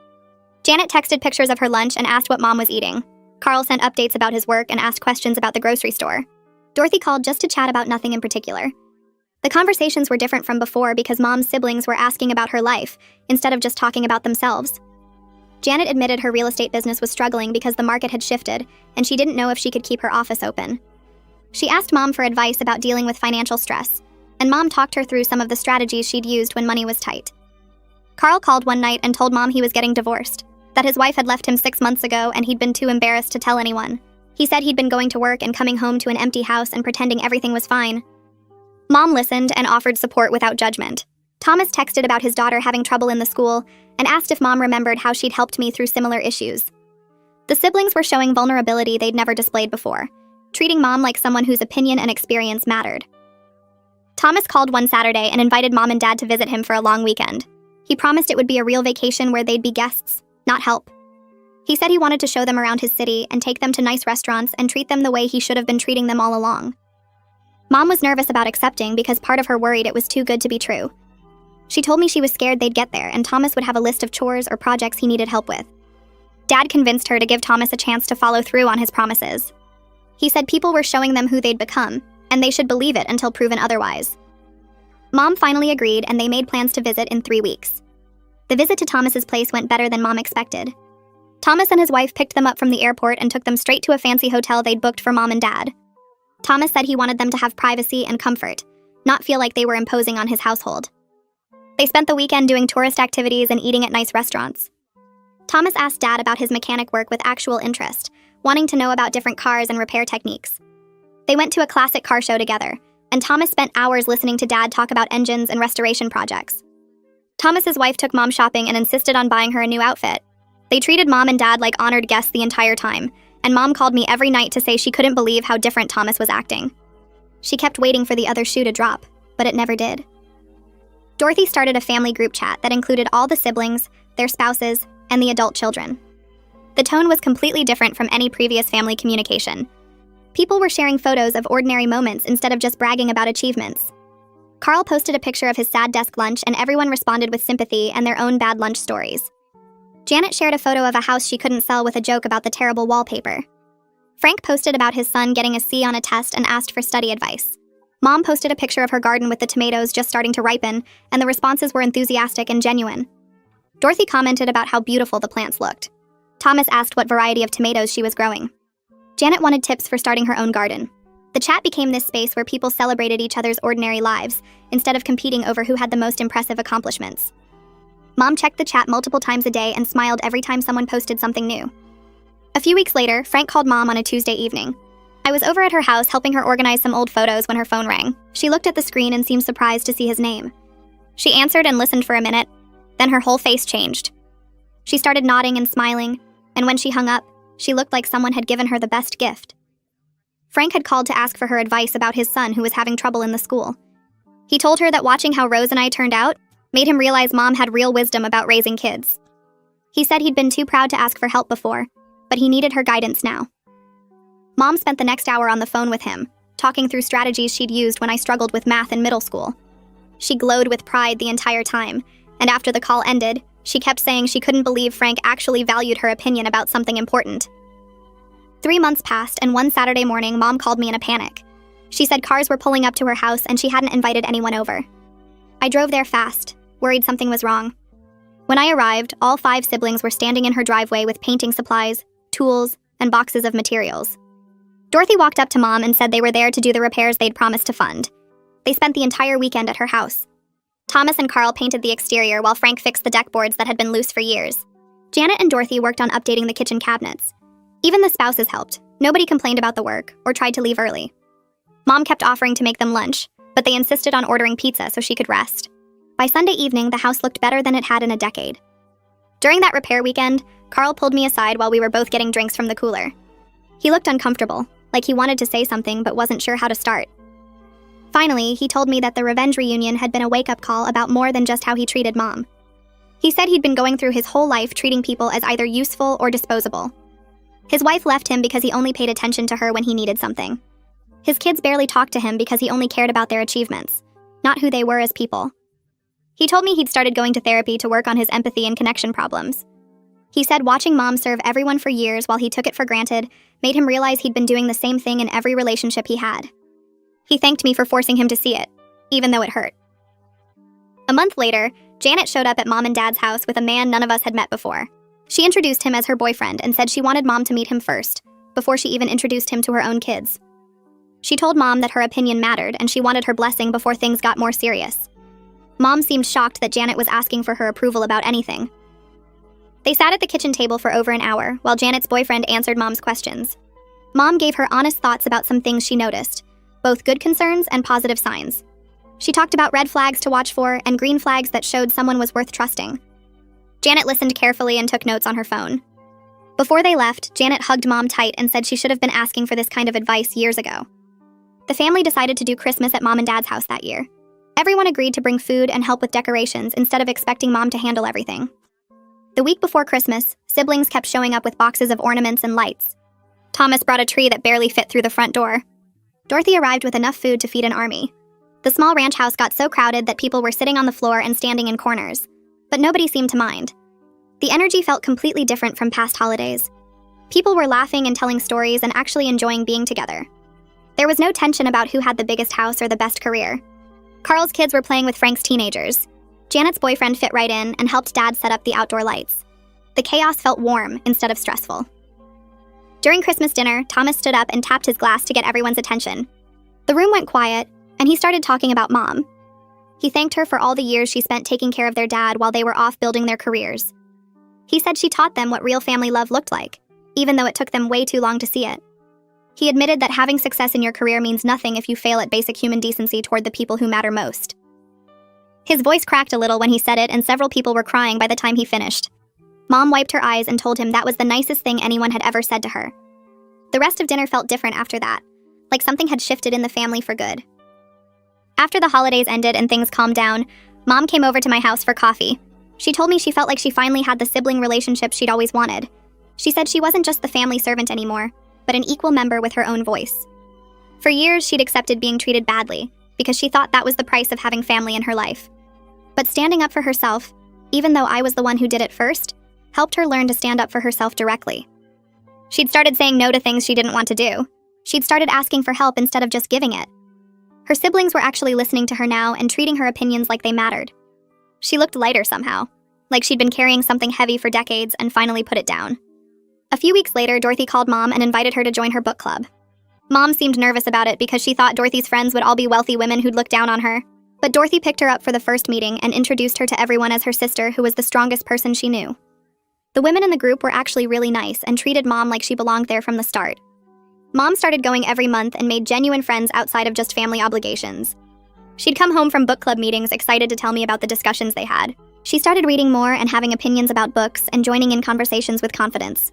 Janet texted pictures of her lunch and asked what Mom was eating. Carl sent updates about his work and asked questions about the grocery store. Dorothy called just to chat about nothing in particular. The conversations were different from before because Mom's siblings were asking about her life, instead of just talking about themselves. Janet admitted her real estate business was struggling because the market had shifted, and she didn't know if she could keep her office open. She asked Mom for advice about dealing with financial stress, and Mom talked her through some of the strategies she'd used when money was tight. Carl called one night and told Mom he was getting divorced, that his wife had left him 6 months ago and he'd been too embarrassed to tell anyone. He said he'd been going to work and coming home to an empty house and pretending everything was fine. Mom listened and offered support without judgment. Thomas texted about his daughter having trouble in the school and asked if Mom remembered how she'd helped me through similar issues. The siblings were showing vulnerability they'd never displayed before, treating Mom like someone whose opinion and experience mattered. Thomas called one Saturday and invited Mom and Dad to visit him for a long weekend. He promised it would be a real vacation where they'd be guests, not help. He said he wanted to show them around his city and take them to nice restaurants and treat them the way he should have been treating them all along. Mom was nervous about accepting because part of her worried it was too good to be true. She told me she was scared they'd get there and Thomas would have a list of chores or projects he needed help with. Dad convinced her to give Thomas a chance to follow through on his promises. He said people were showing them who they'd become, and they should believe it until proven otherwise. Mom finally agreed and they made plans to visit in 3 weeks. The visit to Thomas's place went better than Mom expected. Thomas and his wife picked them up from the airport and took them straight to a fancy hotel they'd booked for Mom and Dad. Thomas said he wanted them to have privacy and comfort, not feel like they were imposing on his household. They spent the weekend doing tourist activities and eating at nice restaurants. Thomas asked Dad about his mechanic work with actual interest, wanting to know about different cars and repair techniques. They went to a classic car show together, and Thomas spent hours listening to Dad talk about engines and restoration projects. Thomas's wife took Mom shopping and insisted on buying her a new outfit. They treated Mom and Dad like honored guests the entire time, and Mom called me every night to say she couldn't believe how different Thomas was acting. She kept waiting for the other shoe to drop, but it never did. Dorothy started a family group chat that included all the siblings, their spouses, and the adult children. The tone was completely different from any previous family communication. People were sharing photos of ordinary moments instead of just bragging about achievements. Carl posted a picture of his sad desk lunch and everyone responded with sympathy and their own bad lunch stories. Janet shared a photo of a house she couldn't sell with a joke about the terrible wallpaper. Frank posted about his son getting a C on a test and asked for study advice. Mom posted a picture of her garden with the tomatoes just starting to ripen, and the responses were enthusiastic and genuine. Dorothy commented about how beautiful the plants looked. Thomas asked what variety of tomatoes she was growing. Janet wanted tips for starting her own garden. The chat became this space where people celebrated each other's ordinary lives, instead of competing over who had the most impressive accomplishments. Mom checked the chat multiple times a day and smiled every time someone posted something new. A few weeks later, Frank called Mom on a Tuesday evening. I was over at her house helping her organize some old photos when her phone rang. She looked at the screen and seemed surprised to see his name. She answered and listened for a minute, then her whole face changed. She started nodding and smiling, and when she hung up, she looked like someone had given her the best gift. Frank had called to ask for her advice about his son who was having trouble in the school. He told her that watching how Rose and I turned out made him realize Mom had real wisdom about raising kids. He said he'd been too proud to ask for help before, but he needed her guidance now. Mom spent the next hour on the phone with him, talking through strategies she'd used when I struggled with math in middle school. She glowed with pride the entire time, and after the call ended, she kept saying she couldn't believe Frank actually valued her opinion about something important. 3 months passed, and one Saturday morning, Mom called me in a panic. She said cars were pulling up to her house and she hadn't invited anyone over. I drove there fast, worried something was wrong. When I arrived, all 5 siblings were standing in her driveway with painting supplies, tools, and boxes of materials. Dorothy walked up to Mom and said they were there to do the repairs they'd promised to fund. They spent the entire weekend at her house. Thomas and Carl painted the exterior while Frank fixed the deck boards that had been loose for years. Janet and Dorothy worked on updating the kitchen cabinets. Even the spouses helped. Nobody complained about the work or tried to leave early. Mom kept offering to make them lunch, but they insisted on ordering pizza so she could rest. By Sunday evening, the house looked better than it had in a decade. During that repair weekend, Carl pulled me aside while we were both getting drinks from the cooler. He looked uncomfortable, like he wanted to say something but wasn't sure how to start. Finally, he told me that the revenge reunion had been a wake-up call about more than just how he treated Mom. He said he'd been going through his whole life treating people as either useful or disposable. His wife left him because he only paid attention to her when he needed something. His kids barely talked to him because he only cared about their achievements, not who they were as people. He told me he'd started going to therapy to work on his empathy and connection problems. He said watching Mom serve everyone for years while he took it for granted made him realize he'd been doing the same thing in every relationship he had. He thanked me for forcing him to see it, even though it hurt. A month later, Janet showed up at Mom and Dad's house with a man none of us had met before. She introduced him as her boyfriend and said she wanted Mom to meet him first, before she even introduced him to her own kids. She told Mom that her opinion mattered and she wanted her blessing before things got more serious. Mom seemed shocked that Janet was asking for her approval about anything. They sat at the kitchen table for over an hour, while Janet's boyfriend answered Mom's questions. Mom gave her honest thoughts about some things she noticed, both good concerns and positive signs. She talked about red flags to watch for and green flags that showed someone was worth trusting. Janet listened carefully and took notes on her phone. Before they left, Janet hugged Mom tight and said she should have been asking for this kind of advice years ago. The family decided to do Christmas at Mom and Dad's house that year. Everyone agreed to bring food and help with decorations instead of expecting Mom to handle everything. The week before Christmas, siblings kept showing up with boxes of ornaments and lights. Thomas brought a tree that barely fit through the front door. Dorothy arrived with enough food to feed an army. The small ranch house got so crowded that people were sitting on the floor and standing in corners, but nobody seemed to mind. The energy felt completely different from past holidays. People were laughing and telling stories and actually enjoying being together. There was no tension about who had the biggest house or the best career. Carl's kids were playing with Frank's teenagers. Janet's boyfriend fit right in and helped Dad set up the outdoor lights. The chaos felt warm instead of stressful. During Christmas dinner, Thomas stood up and tapped his glass to get everyone's attention. The room went quiet, and he started talking about Mom. He thanked her for all the years she spent taking care of their dad while they were off building their careers. He said she taught them what real family love looked like, even though it took them way too long to see it. He admitted that having success in your career means nothing if you fail at basic human decency toward the people who matter most. His voice cracked a little when he said it, and several people were crying by the time he finished. Mom wiped her eyes and told him that was the nicest thing anyone had ever said to her. The rest of dinner felt different after that, like something had shifted in the family for good. After the holidays ended and things calmed down, Mom came over to my house for coffee. She told me she felt like she finally had the sibling relationship she'd always wanted. She said she wasn't just the family servant anymore, but an equal member with her own voice. For years, she'd accepted being treated badly, because she thought that was the price of having family in her life. But standing up for herself, even though I was the one who did it first, helped her learn to stand up for herself directly. She'd started saying no to things she didn't want to do. She'd started asking for help instead of just giving it. Her siblings were actually listening to her now and treating her opinions like they mattered. She looked lighter somehow, like she'd been carrying something heavy for decades and finally put it down. A few weeks later, Dorothy called Mom and invited her to join her book club. Mom seemed nervous about it because she thought Dorothy's friends would all be wealthy women who'd look down on her. But Dorothy picked her up for the first meeting and introduced her to everyone as her sister, who was the strongest person she knew. The women in the group were actually really nice and treated Mom like she belonged there from the start. Mom started going every month and made genuine friends outside of just family obligations. She'd come home from book club meetings excited to tell me about the discussions they had. She started reading more and having opinions about books and joining in conversations with confidence.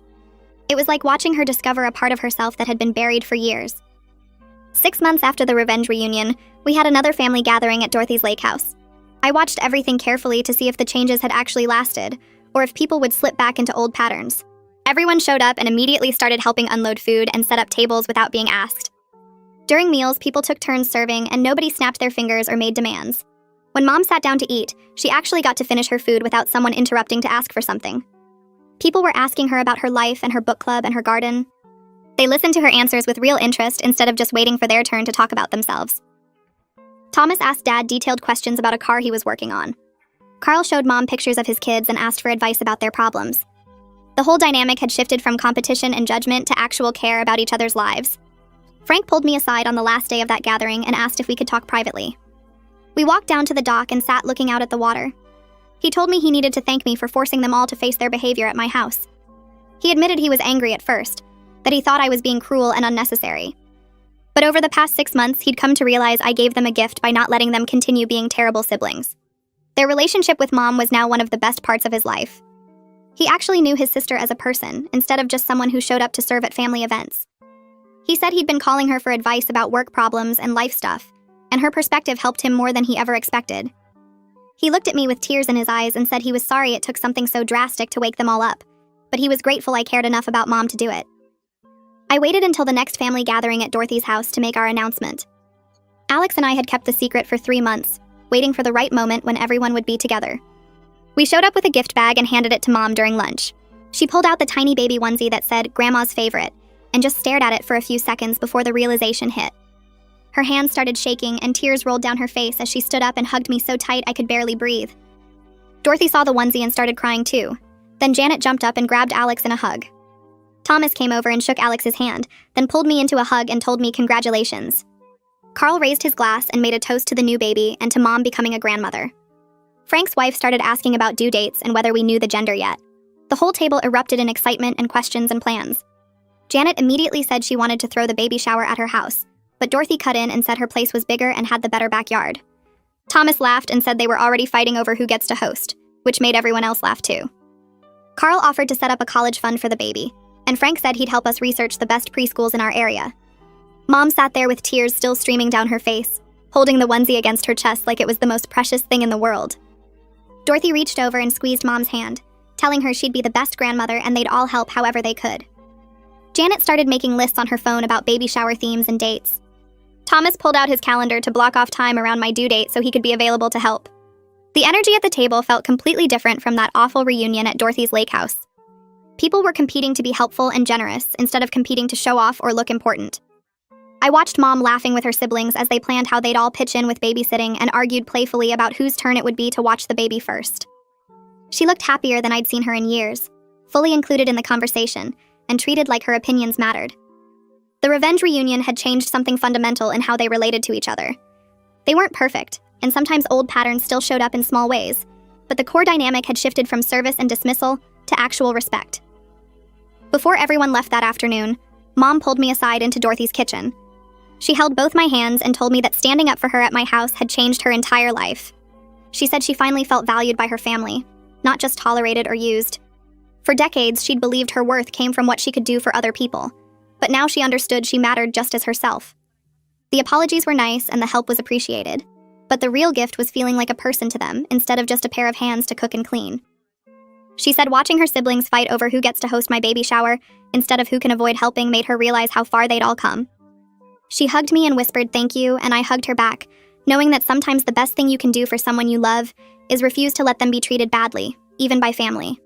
It was like watching her discover a part of herself that had been buried for years. 6 months after the revenge reunion, we had another family gathering at Dorothy's lake house. I watched everything carefully to see if the changes had actually lasted, or if people would slip back into old patterns. Everyone showed up and immediately started helping unload food and set up tables without being asked. During meals, people took turns serving and nobody snapped their fingers or made demands. When Mom sat down to eat, she actually got to finish her food without someone interrupting to ask for something. People were asking her about her life and her book club and her garden. They listened to her answers with real interest instead of just waiting for their turn to talk about themselves. Thomas asked Dad detailed questions about a car he was working on. Carl showed Mom pictures of his kids and asked for advice about their problems. The whole dynamic had shifted from competition and judgment to actual care about each other's lives. Frank pulled me aside on the last day of that gathering and asked if we could talk privately. We walked down to the dock and sat looking out at the water. He told me he needed to thank me for forcing them all to face their behavior at my house. He admitted he was angry at first, that he thought I was being cruel and unnecessary. But over the past 6 months, he'd come to realize I gave them a gift by not letting them continue being terrible siblings. Their relationship with Mom was now one of the best parts of his life. He actually knew his sister as a person, instead of just someone who showed up to serve at family events. He said he'd been calling her for advice about work problems and life stuff, and her perspective helped him more than he ever expected. He looked at me with tears in his eyes and said he was sorry it took something so drastic to wake them all up, but he was grateful I cared enough about Mom to do it. I waited until the next family gathering at Dorothy's house to make our announcement. Alex and I had kept the secret for 3 months, waiting for the right moment when everyone would be together. We showed up with a gift bag and handed it to Mom during lunch. She pulled out the tiny baby onesie that said, "Grandma's favorite," and just stared at it for a few seconds before the realization hit. Her hands started shaking and tears rolled down her face as she stood up and hugged me so tight I could barely breathe. Dorothy saw the onesie and started crying too. Then Janet jumped up and grabbed Alex in a hug. Thomas came over and shook Alex's hand, then pulled me into a hug and told me congratulations. Carl raised his glass and made a toast to the new baby and to Mom becoming a grandmother. Frank's wife started asking about due dates and whether we knew the gender yet. The whole table erupted in excitement and questions and plans. Janet immediately said she wanted to throw the baby shower at her house, but Dorothy cut in and said her place was bigger and had the better backyard. Thomas laughed and said they were already fighting over who gets to host, which made everyone else laugh too. Carl offered to set up a college fund for the baby, and Frank said he'd help us research the best preschools in our area. Mom sat there with tears still streaming down her face, holding the onesie against her chest like it was the most precious thing in the world. Dorothy reached over and squeezed Mom's hand, telling her she'd be the best grandmother and they'd all help however they could. Janet started making lists on her phone about baby shower themes and dates. Thomas pulled out his calendar to block off time around my due date so he could be available to help. The energy at the table felt completely different from that awful reunion at Dorothy's lake house. People were competing to be helpful and generous instead of competing to show off or look important. I watched Mom laughing with her siblings as they planned how they'd all pitch in with babysitting and argued playfully about whose turn it would be to watch the baby first. She looked happier than I'd seen her in years, fully included in the conversation, and treated like her opinions mattered. The revenge reunion had changed something fundamental in how they related to each other. They weren't perfect, and sometimes old patterns still showed up in small ways, but the core dynamic had shifted from service and dismissal to actual respect. Before everyone left that afternoon, Mom pulled me aside into Dorothy's kitchen. She held both my hands and told me that standing up for her at my house had changed her entire life. She said she finally felt valued by her family, not just tolerated or used. For decades, she'd believed her worth came from what she could do for other people, but now she understood she mattered just as herself. The apologies were nice and the help was appreciated, but the real gift was feeling like a person to them instead of just a pair of hands to cook and clean. She said watching her siblings fight over who gets to host my baby shower instead of who can avoid helping made her realize how far they'd all come. She hugged me and whispered thank you, and I hugged her back, knowing that sometimes the best thing you can do for someone you love is refuse to let them be treated badly, even by family.